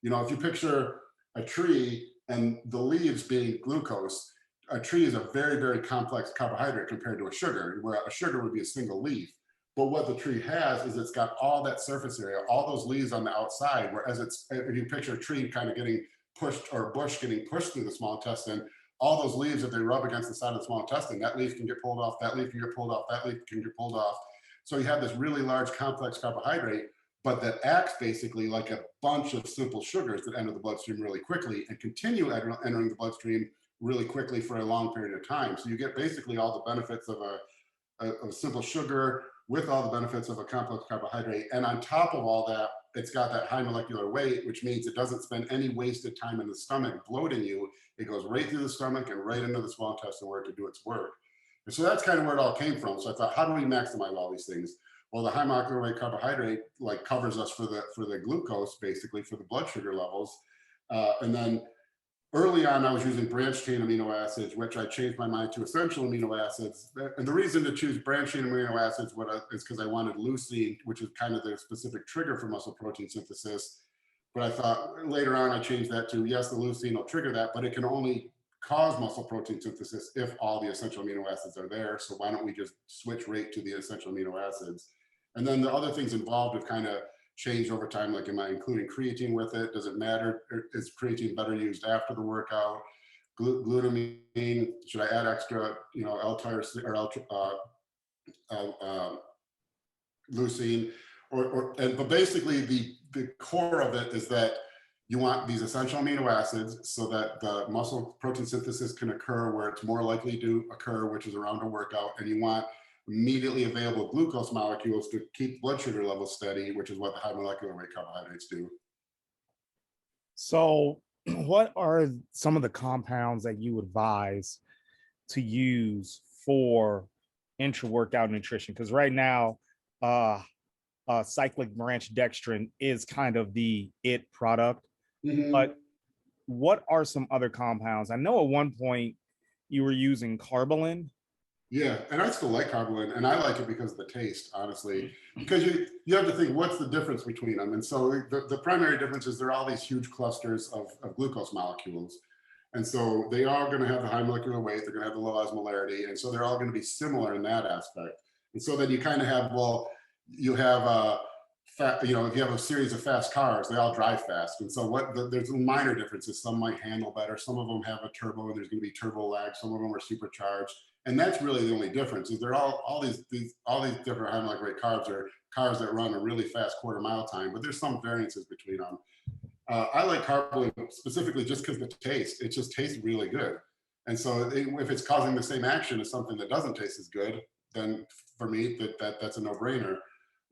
S2: If you picture a tree and the leaves being glucose, a tree is a very, very complex carbohydrate compared to a sugar, where a sugar would be a single leaf. But what the tree has is it's got all that surface area, all those leaves on the outside, whereas if you picture a tree kind of getting pushed, or a bush getting pushed through the small intestine, all those leaves, if they rub against the side of the small intestine, that leaf can get pulled off, that leaf can get pulled off, that leaf can get pulled off. So you have this really large complex carbohydrate, but that acts basically like a bunch of simple sugars that enter the bloodstream really quickly and continue entering the bloodstream really quickly for a long period of time. So you get basically all the benefits of a simple sugar with all the benefits of a complex carbohydrate. And on top of all that, it's got that high molecular weight, which means it doesn't spend any wasted time in the stomach bloating you. It goes right through the stomach and right into the small intestine where it can do its work. And so that's kind of where it all came from. So I thought, how do we maximize all these things? Well, the high molecular weight carbohydrate covers us for the glucose, basically, for the blood sugar levels. And then early on, I was using branched chain amino acids, which I changed my mind to essential amino acids. And the reason to choose branched chain amino acids is because I wanted leucine, which is kind of the specific trigger for muscle protein synthesis. But I thought later on, I changed that to, yes, the leucine will trigger that, but it can only cause muscle protein synthesis if all the essential amino acids are there. So why don't we just switch right to the essential amino acids? And then the other things involved have kind of changed over time. Like, am I including creatine with it? Does it matter? Is creatine better used after the workout? Glutamine, should I add extra, L-tyrosine or leucine? But basically the core of it is that you want these essential amino acids so that the muscle protein synthesis can occur where it's more likely to occur, which is around a workout. And you want immediately available glucose molecules to keep blood sugar levels steady, which is what the high molecular weight carbohydrates do.
S1: So what are some of the compounds that you advise to use for intra-workout nutrition? Because right now, cyclic branch dextrin is kind of the it product. Mm-hmm. But what are some other compounds? I know at one point you were using carbolin.
S2: Yeah, and I still like carbolin, and I like it because of the taste, honestly, because you have to think, what's the difference between them? And so the primary difference is there are all these huge clusters of glucose molecules. And so they are going to have the high molecular weight, they're going to have the low osmolarity, and so they're all going to be similar in that aspect. And so then you kind of have, you have if you have a series of fast cars, they all drive fast. And so there's minor differences. Some might handle better. Some of them have a turbo and there's going to be turbo lag. Some of them are supercharged. And that's really the only difference, is they're all these different high molecular weight carbs are cars that run a really fast quarter-mile time, but there's some variances between them. I like carbolin specifically just because the taste, it just tastes really good. And so if it's causing the same action as something that doesn't taste as good, then for me, that's a no-brainer.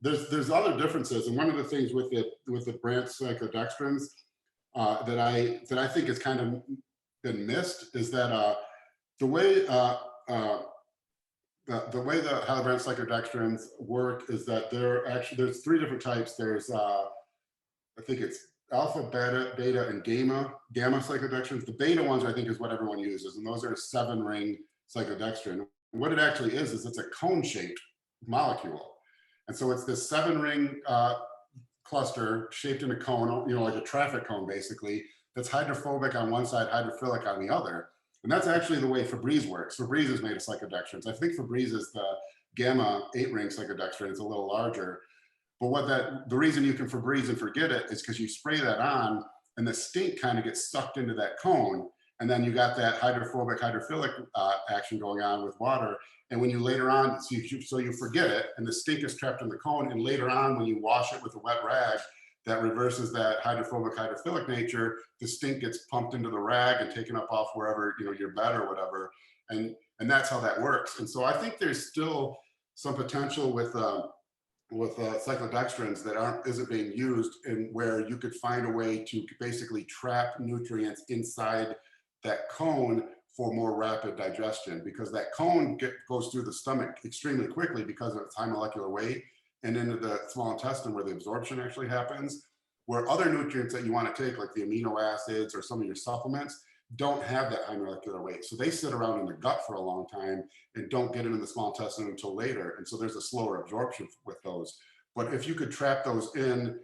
S2: There's other differences, and one of the things with the branched cyclodextrins that I think has kind of been missed is that the way the way the highly branched cyclodextrins work is that there's three different types. There's I think it's alpha, beta, and gamma cyclodextrins. The beta ones, I think, is what everyone uses, and those are 7-ring cyclodextrin. What it actually is it's a cone-shaped molecule, and so it's this 7-ring cluster shaped in a cone, like a traffic cone, basically. That's hydrophobic on one side, hydrophilic on the other, and that's actually the way Febreze works. Febreze is made of cyclodextrins. I think Febreze is the gamma 8-ring cyclodextrin. It's a little larger. But the reason you can Febreze and forget it is because you spray that on and the stink kind of gets sucked into that cone. And then you got that hydrophobic, hydrophilic action going on with water. And when you later on, so you forget it and the stink is trapped in the cone. And later on, when you wash it with a wet rag, that reverses that hydrophobic, hydrophilic nature, the stink gets pumped into the rag and taken up off wherever, your bed or whatever. And that's how that works. And so I think there's still some potential with cyclodextrins that isn't being used, and where you could find a way to basically trap nutrients inside that cone for more rapid digestion, because that cone goes through the stomach extremely quickly because of its high molecular weight and into the small intestine where the absorption actually happens, where other nutrients that you want to take, like the amino acids or some of your supplements, don't have that high molecular weight. So they sit around in the gut for a long time and don't get into the small intestine until later. And so there's a slower absorption with those. But if you could trap those in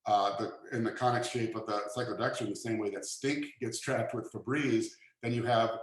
S2: the conic shape of the cyclodextrin, the same way that stink gets trapped with Febreze, then you have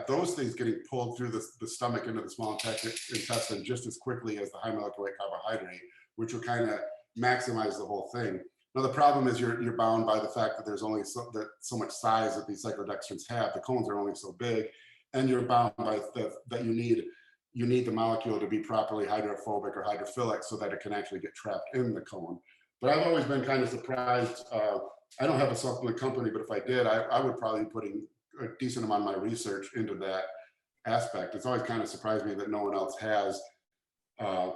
S2: those things getting pulled through the stomach into the small intestine just as quickly as the high molecular weight carbohydrate, which will kind of maximize the whole thing. Now, the problem is you're bound by the fact that there's only so much size that these cyclodextrins have. The cones are only so big, and you're bound by that you need the molecule to be properly hydrophobic or hydrophilic so that it can actually get trapped in the cone. But I've always been kind of surprised. I don't have a supplement company, but if I did, I would probably be putting a decent amount of my research into that aspect. It's always kind of surprised me that no one else has. And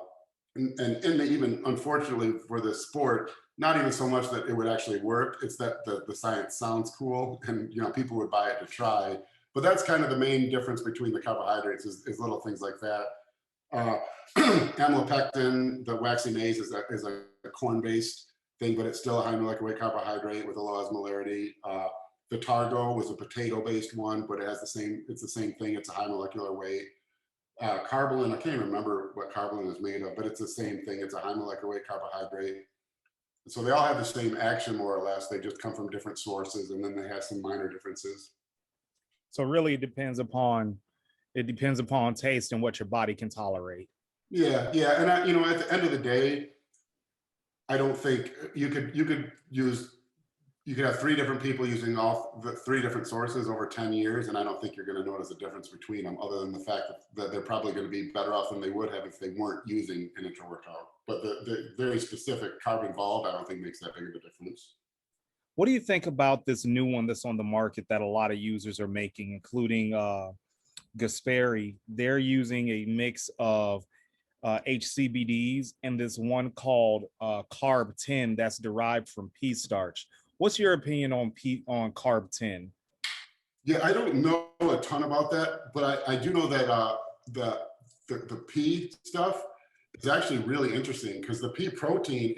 S2: even unfortunately for this sport, not even so much that it would actually work, it's that the science sounds cool and people would buy it to try. But that's kind of the main difference between the carbohydrates is little things like that. Amylopectin, the waxy maize, is a corn-based thing, but it's still a high molecular weight carbohydrate with a low osmolarity. The Targo was a potato-based one, but it's the same thing. It's a high molecular weight. Carbolin, I can't remember what carbolin is made of, but it's the same thing. It's a high molecular weight carbohydrate. So they all have the same action, more or less. They just come from different sources, and then they have some minor differences.
S1: So really, it depends upon taste and what your body can tolerate.
S2: Yeah, and at the end of the day, I don't think you could have 3 different people using all the 3 different sources over 10 years, and I don't think you're going to notice a difference between them, other than the fact that they're probably going to be better off than they would have if they weren't using an intra-workout. But the very specific carb involved, I don't think makes that big of a difference.
S1: What do you think about this new one that's on the market that a lot of users are making, including Gasperi? They're using a mix of HCBDs and this one called Carb 10 that's derived from pea starch. What's your opinion on Carb 10?
S2: Yeah, I don't know a ton about that, but I do know that the pea stuff is actually really interesting, because the pea protein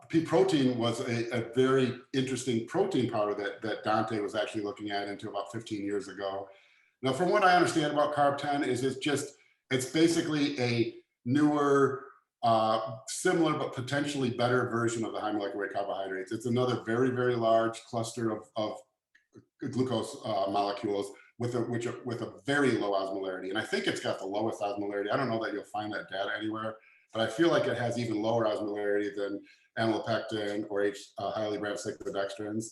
S2: pea protein was a very interesting protein powder that Dante was actually looking at into about 15 years ago. Now, from what I understand about Carb 10 is it's basically a newer, similar but potentially better version of the high molecular weight carbohydrates. It's another very, very large cluster of glucose molecules with a very low osmolarity. And I think it's got the lowest osmolarity. I don't know that you'll find that data anywhere, but I feel like it has even lower osmolarity than amylopectin or highly branched cyclodextrins.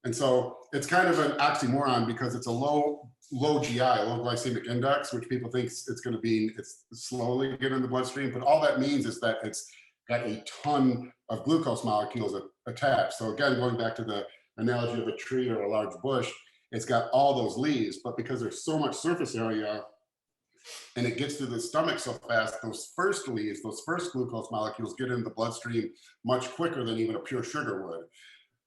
S2: And so it's kind of an oxymoron, because it's a low GI, low glycemic index, which people think it's slowly getting in the bloodstream. But all that means is that it's got a ton of glucose molecules attached. So again, going back to the analogy of a tree or a large bush, it's got all those leaves, but because there's so much surface area and it gets to the stomach so fast, those first leaves, those first glucose molecules get into the bloodstream much quicker than even a pure sugar would.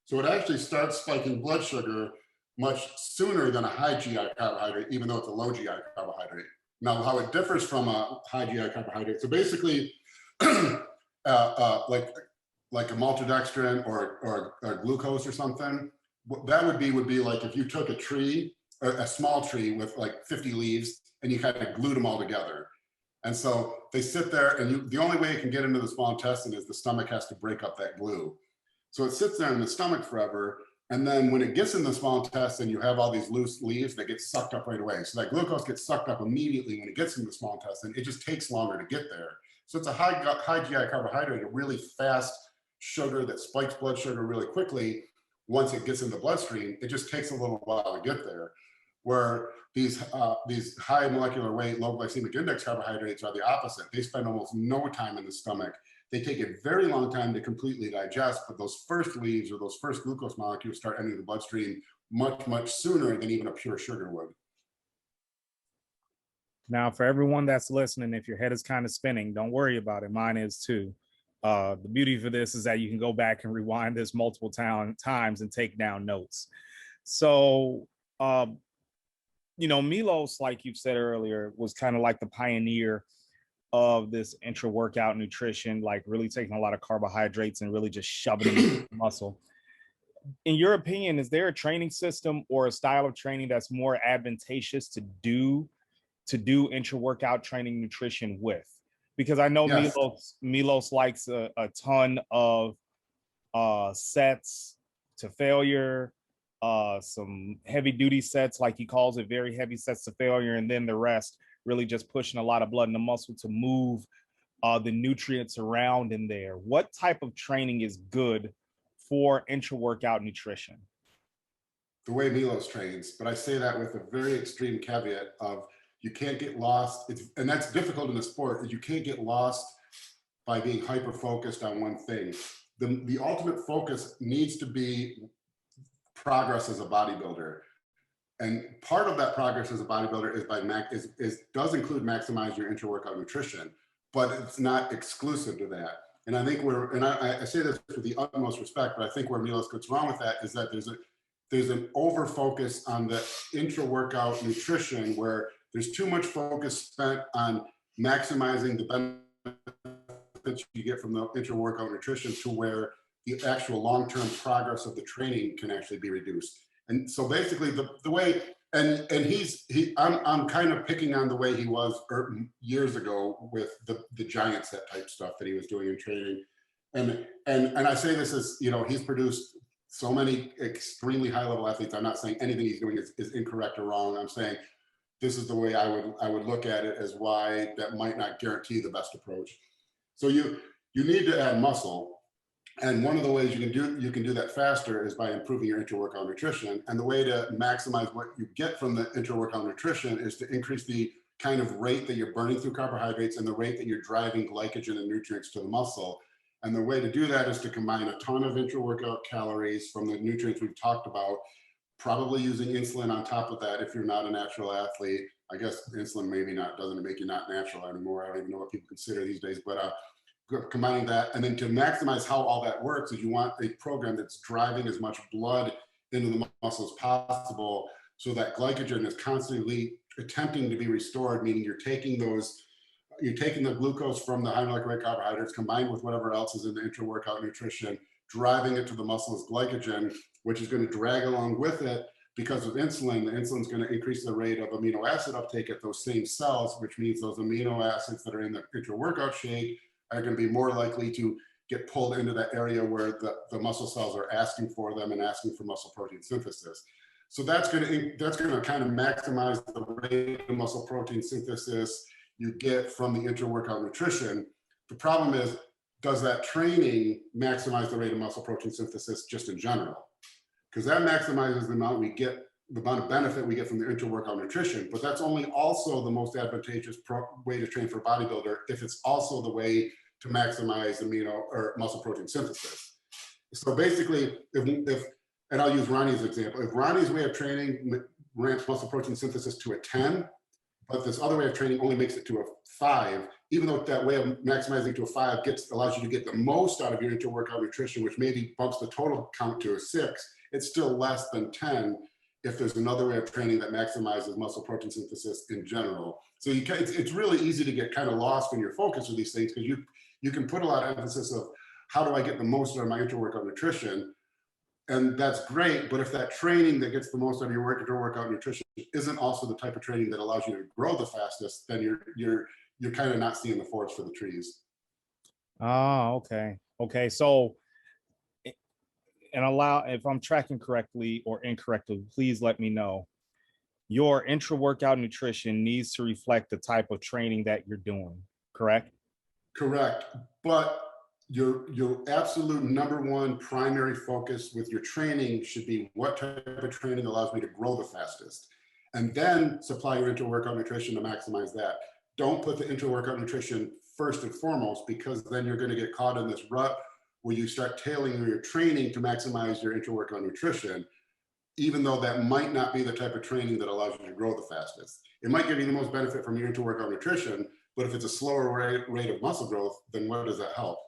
S2: So it actually starts spiking blood sugar much sooner than a high GI carbohydrate, even though it's a low GI carbohydrate. Now, how it differs from a high GI carbohydrate, so basically, like a maltodextrin or glucose or something, what that would be like if you took a tree, or a small tree with like 50 leaves, and you kind of glued them all together. And so they sit there, and the only way it can get into the small intestine is the stomach has to break up that glue. So it sits there in the stomach forever. And then when it gets in the small intestine, you have all these loose leaves that get sucked up right away. So that glucose gets sucked up immediately when it gets in the small intestine. It just takes longer to get there. So it's a high GI carbohydrate, a really fast sugar that spikes blood sugar really quickly. Once it gets in the bloodstream, it just takes a little while to get there. Where these high molecular weight, low glycemic index carbohydrates are the opposite. They spend almost no time in the stomach. They take a very long time to completely digest, but those first leaves or those first glucose molecules start entering the bloodstream much, much sooner than even a pure sugar would.
S1: Now, for everyone that's listening, if your head is kind of spinning, don't worry about it. Mine is too. The beauty for this is that you can go back and rewind this multiple times and take down notes. So, Milos, like you said earlier, was kind of like the pioneer of this intra-workout nutrition, like really taking a lot of carbohydrates and really just shoving them into the muscle. In your opinion, is there a training system or a style of training that's more advantageous to do intra-workout training nutrition with? Because I know
S2: Yes.
S1: Milos likes a ton of sets to failure, some heavy duty sets, like he calls it, very heavy sets to failure, and then the rest really just pushing a lot of blood in the muscle to move the nutrients around in there. What type of training is good for intra-workout nutrition?
S2: The way Milos trains, but I say that with a very extreme caveat of you can't get lost. And that's difficult in the sport, is you can't get lost by being hyper-focused on one thing. The ultimate focus needs to be progress as a bodybuilder. And part of that progress as a bodybuilder does include maximize your intra-workout nutrition, but it's not exclusive to that. And I think I say this with the utmost respect, but I think where Milos gets wrong with that is that there's an over focus on the intra-workout nutrition where there's too much focus spent on maximizing the benefits you get from the intra-workout nutrition to where the actual long-term progress of the training can actually be reduced. And so basically the way, I'm kind of picking on the way he was years ago with the giant set type stuff that he was doing in training. And I say this as, he's produced so many extremely high level athletes. I'm not saying anything he's doing is incorrect or wrong. I'm saying this is the way I would look at it, as why that might not guarantee the best approach. So you need to add muscle. And one of the ways you can do that faster is by improving your intra-workout nutrition. And the way to maximize what you get from the intra-workout nutrition is to increase the kind of rate that you're burning through carbohydrates and the rate that you're driving glycogen and nutrients to the muscle. And the way to do that is to combine a ton of intra-workout calories from the nutrients we've talked about, probably using insulin on top of that if you're not a natural athlete. I guess insulin doesn't make you not natural anymore. I don't even know what people consider these days, but combining that, and then to maximize how all that works is you want a program that's driving as much blood into the muscle as possible so that glycogen is constantly attempting to be restored, meaning you're taking the glucose from the high molecular weight carbohydrates combined with whatever else is in the intra-workout nutrition, driving it to the muscle as glycogen, which is going to drag along with it because of insulin. The insulin is going to increase the rate of amino acid uptake at those same cells, which means those amino acids that are in the intra-workout shake are going to be more likely to get pulled into that area where the muscle cells are asking for them and asking for muscle protein synthesis. So that's going to kind of maximize the rate of muscle protein synthesis you get from the intra-workout nutrition. The problem is, does that training maximize the rate of muscle protein synthesis just in general? Because that maximizes the amount of benefit we get from the intra-workout nutrition, but that's only also the most advantageous way to train for a bodybuilder if it's also the way to maximize amino or muscle protein synthesis. So basically, and I'll use Ronnie's example, if Ronnie's way of training ramps muscle protein synthesis to a 10, but this other way of training only makes it to a 5, even though that way of maximizing to a 5 allows you to get the most out of your intra-workout nutrition, which maybe bumps the total count to a 6, it's still less than 10. if there's another way of training that maximizes muscle protein synthesis in general. So it's really easy to get kind of lost when you're focused with these things, because you can put a lot of emphasis of how do I get the most out of my intra-workout nutrition, and that's great. But if that training that gets the most out of your intra-workout nutrition isn't also the type of training that allows you to grow the fastest, then you're kind of not seeing the forest for the trees.
S1: Oh, okay. So, and if I'm tracking correctly or incorrectly, please let me know. Your intra-workout nutrition needs to reflect the type of training that you're doing, correct?
S2: Correct. But your absolute number one primary focus with your training should be what type of training allows me to grow the fastest. And then supply your intra-workout nutrition to maximize that. Don't put the intra-workout nutrition first and foremost, because then you're going to get caught in this rut where you start tailoring your training to maximize your intra-workout nutrition, even though that might not be the type of training that allows you to grow the fastest. It might give you the most benefit from your intra-workout nutrition, but if it's a slower rate of muscle growth, then what does that help?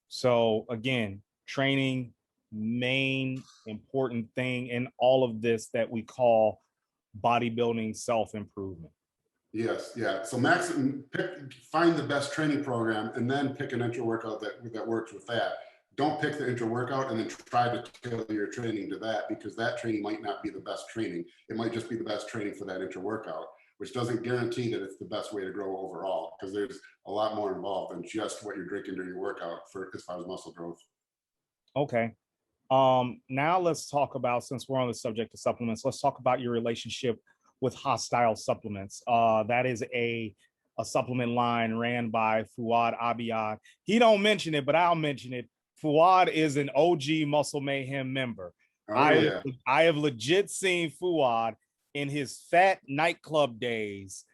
S1: So again, training, main important thing in all of this that we call bodybuilding self-improvement.
S2: Yes, yeah. So find the best training program and then pick an intra-workout that works with that. Don't pick the intra-workout and then try to tailor your training to that, because that training might not be the best training. It might just be the best training for that intra-workout, which doesn't guarantee that it's the best way to grow overall, because there's a lot more involved than just what you're drinking during your workout as far as muscle growth.
S1: Okay. Now let's talk about, since we're on the subject of supplements, let's talk about your relationship with Hostile Supplements. That is a supplement line ran by Fuad Abiyad. He don't mention it, but I'll mention it. Fuad is an OG Muscle Mayhem member.
S2: Oh,
S1: I have legit seen Fuad in his fat nightclub days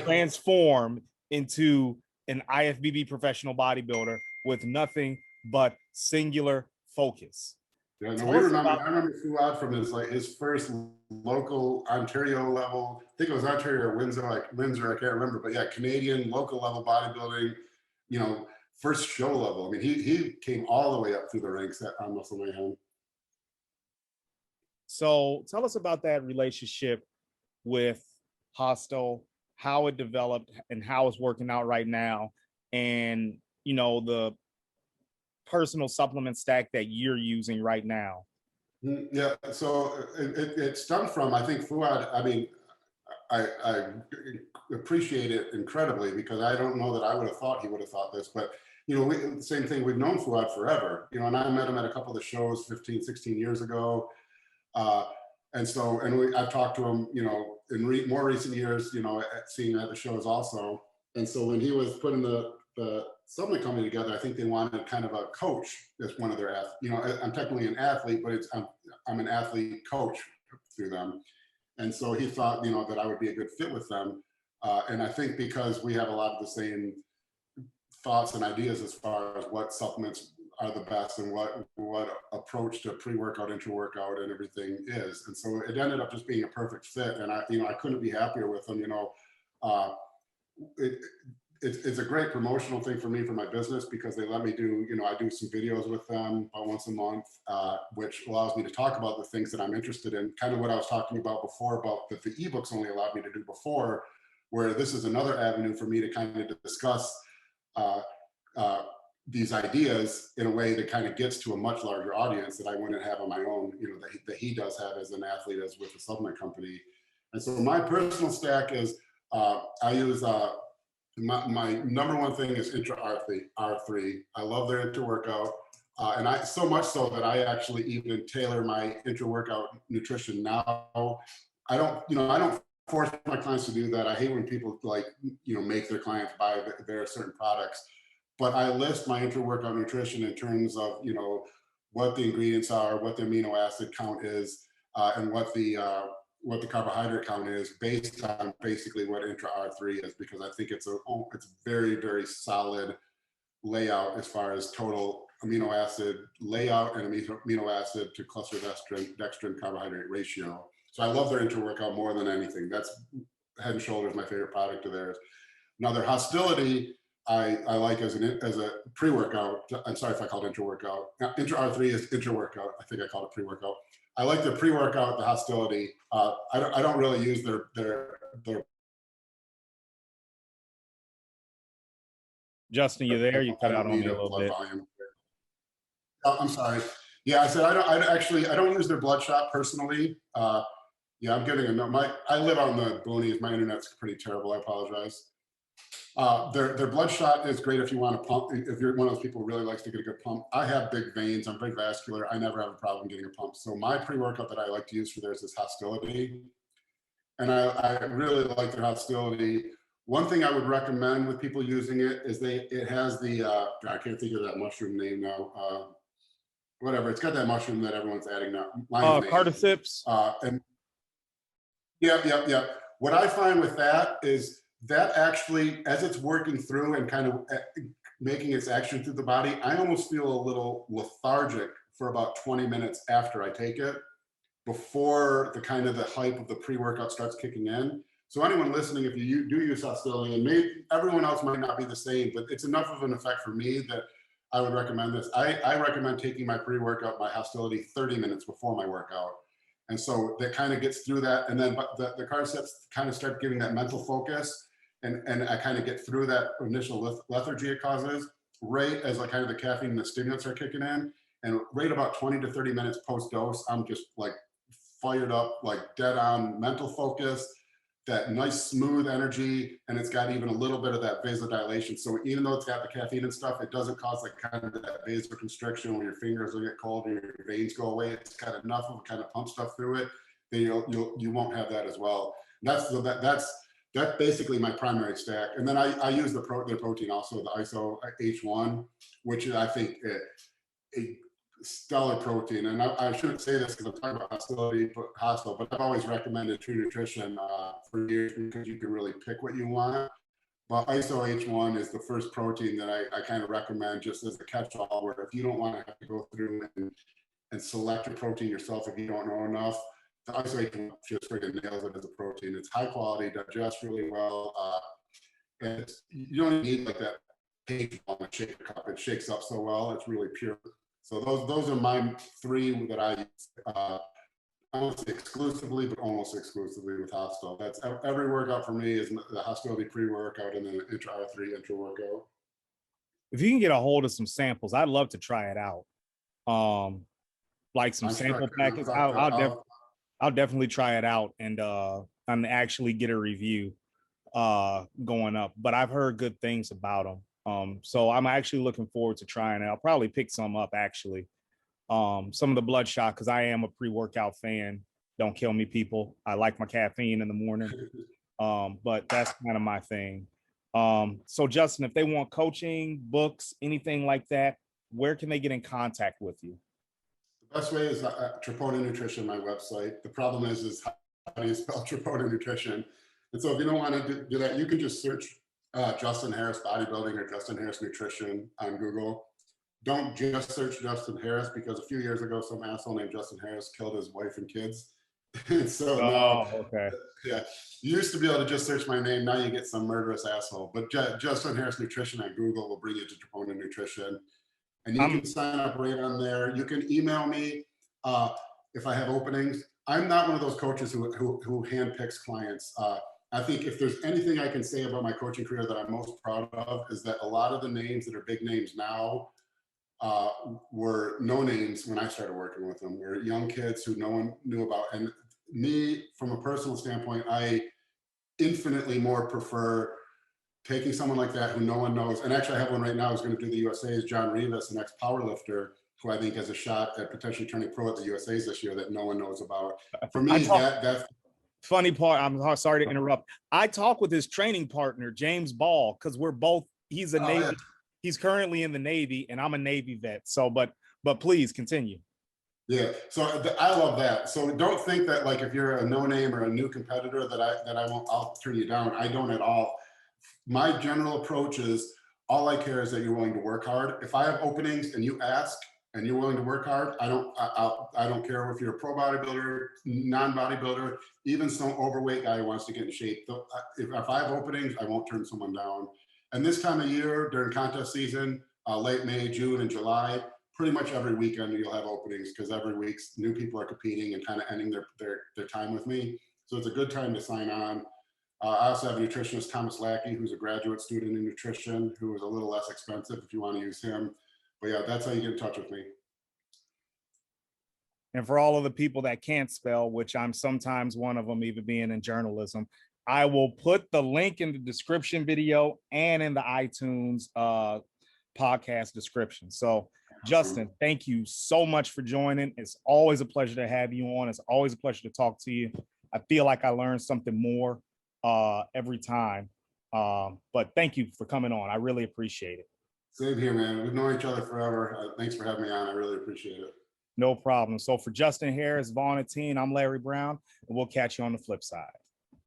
S1: transform into an IFBB professional bodybuilder with nothing but singular focus.
S2: Yeah, no, I remember Fuad from his first local Ontario level. I think it was Ontario or Windsor, I can't remember, but yeah, Canadian local level bodybuilding, first show level. I mean, he came all the way up through the ranks on Muscle Mayhem.
S1: So tell us about that relationship with Hostile, how it developed and how it's working out right now, and the personal supplement stack that you're using right now.
S2: Yeah, so it stemmed from, I think, Fuad. I mean, I appreciate it incredibly, because I don't know that I would have thought he would have thought this, but same thing, we've known Fuad forever, and I met him at a couple of the shows 15, 16 years ago. I've talked to him, in more recent years, seeing him at the shows also. And so when he was putting the supplement company together, I think they wanted kind of a coach as one of their athletes. I'm technically an athlete, but I'm an athlete coach through them. And so he thought, that I would be a good fit with them. And I think because we have a lot of the same thoughts and ideas as far as what supplements are the best and what approach to pre-workout, intra-workout, and everything is. And so it ended up just being a perfect fit. And I couldn't be happier with them. It's a great promotional thing for me for my business, because they let me do, I do some videos with them about once a month, which allows me to talk about the things that I'm interested in. Kind of what I was talking about before, about that the ebooks only allowed me to do before, where this is another avenue for me to kind of discuss these ideas in a way that kind of gets to a much larger audience that I wouldn't have on my own, that he does have as an athlete, as with a supplement company. And so my personal stack is, I use, my number one thing is Intra R3. I love their intra workout. And I, so much so that I actually even tailor my intra workout nutrition now. I don't force my clients to do that. I hate when people make their clients buy their certain products. But I list my intra-workout nutrition in terms of, what the ingredients are, what the amino acid count is, and what the carbohydrate count is, based on basically what intra R3 is, because I think it's very, very solid layout as far as total amino acid layout and amino acid to cluster dextrin carbohydrate ratio. So I love their intra-workout more than anything. That's head and shoulders my favorite product of theirs. Now their Hostility, I like as a pre-workout. I'm sorry if I called it intra-workout. Intra R3 is intra-workout. I think I called it pre-workout. I like the pre-workout, the hostility. I don't really use their.
S1: Justin, you there? You cut out on me a little bit.
S2: Volume. Oh, I'm sorry. Yeah, I said I don't use their bloodshot personally. Yeah, I'm getting I live out in the boonies. My internet's pretty terrible. I apologize. Their bloodshot is great if you want to pump. If you're one of those people who really likes to get a good pump. I have big veins. I'm very vascular. I never have a problem getting a pump. So my pre-workout that I like to use for theirs is hostility, and I really like their hostility. One thing I would recommend with people using it is it has the I can't think of that mushroom name now. Whatever, it's got that mushroom that everyone's adding now.
S1: Cardiceps.
S2: And yeah. What I find with that is that actually, as it's working through and kind of making its action through the body, I almost feel a little lethargic for about 20 minutes after I take it, before the hype of the pre-workout starts kicking in. So anyone listening, if you do use hostility, and maybe everyone else might not be the same, but it's enough of an effect for me that I would recommend this. I recommend taking my pre-workout, my hostility 30 minutes before my workout. And so that kind of gets through that. And then the cardiceps kind of start giving that mental focus. And I kind of get through that initial lethargy it causes, right as kind of the caffeine and the stimulants are kicking in. And right about 20 to 30 minutes post-dose, I'm just like fired up, like dead on mental focus, that nice smooth energy, and it's got even a little bit of that vasodilation. So even though it's got the caffeine and stuff, it doesn't cause like kind of that vasoconstriction where your fingers will get cold and your veins go away. It's got enough of kind of pump stuff through it that you won't have that as well. That's basically my primary stack. And then I use their protein also, the ISO H1, which I think a stellar protein. And I shouldn't say this because I'm talking about hostile, but I've always recommended True Nutrition for years because you can really pick what you want. But ISO H1 is the first protein that I kind of recommend just as a catch-all, where if you don't want to have to go through and select your protein yourself if you don't know enough, the ISO H1 just freaking nails it as a protein. It's high quality, digests really well, and you don't need like that page on a shaker cup. It shakes up so well. It's really pure. So those are my three that I use. I won't say exclusively, but almost exclusively with Hostil. That's every workout for me is the Hostility pre-workout and then the intra R3 intra workout.
S1: If you can get a hold of some samples, I'd love to try it out. Like some sample packets. I'll definitely try it out and actually get a review going up. But I've heard good things about them. So I'm actually looking forward to trying it. I'll probably pick some up actually. Some of the bloodshot, because I am a pre-workout fan. Don't kill me, people. I like my caffeine in the morning. But that's kind of my thing. So Justin, if they want coaching, books, anything like that, where can they get in contact with you?
S2: The best way is Troponin Nutrition, my website. The problem is how do you spell Troponin Nutrition? And so if you don't want to do that, you can just search Justin Harris Bodybuilding or Justin Harris Nutrition on Google. Don't just search Justin Harris, because a few years ago, some asshole named Justin Harris killed his wife and kids. So
S1: okay.
S2: Yeah, you used to be able to just search my name. Now you get some murderous asshole. But Justin Harris Nutrition on Google will bring you to Troponin Nutrition. And you can sign up right on there. You can email me if I have openings. I'm not one of those coaches who handpicks clients. I think if there's anything I can say about my coaching career that I'm most proud of, is that a lot of the names that are big names now were no names when I started working with them. We're young kids who no one knew about. And me, from a personal standpoint, I infinitely more prefer taking someone like that who no one knows. And actually I have one right now who's going to do the USA's, John Rivas, an ex-powerlifter, who I think has a shot at potentially turning pro at the USA's this year that no one knows about. For me, that's
S1: funny part. I'm sorry to interrupt. I talk with his training partner, James Ball, because we're both, he's a Navy. Yeah. He's currently in the Navy and I'm a Navy vet. So, but please continue.
S2: Yeah, so I love that. So don't think that like if you're a no name or a new competitor I'll turn you down. I don't at all. My general approach is all I care is that you're willing to work hard. If I have openings and you ask and you're willing to work hard, I don't care if you're a pro bodybuilder, non-bodybuilder, even some overweight guy who wants to get in shape. If I have openings, I won't turn someone down. And this time of year during contest season, late May, June, and July, pretty much every weekend you'll have openings because every week new people are competing and kind of ending their time with me. So it's a good time to sign on. I also have a nutritionist, Thomas Lackey, who's a graduate student in nutrition, who is a little less expensive if you want to use him. But yeah, that's how you get in touch with me.
S1: And for all of the people that can't spell, which I'm sometimes one of them, even being in journalism, I will put the link in the description video and in the iTunes podcast description. So Justin, thank you so much for joining. It's always a pleasure to have you on. It's always a pleasure to talk to you. I feel like I learned something more every time. But thank you for coming on. I really appreciate it.
S2: Same here, man. We've known each other forever. Thanks for having me on. I really appreciate it.
S1: No problem. So for Justin Harris, Vaughn and Teen, I'm Larry Brown, and we'll catch you on the flip side.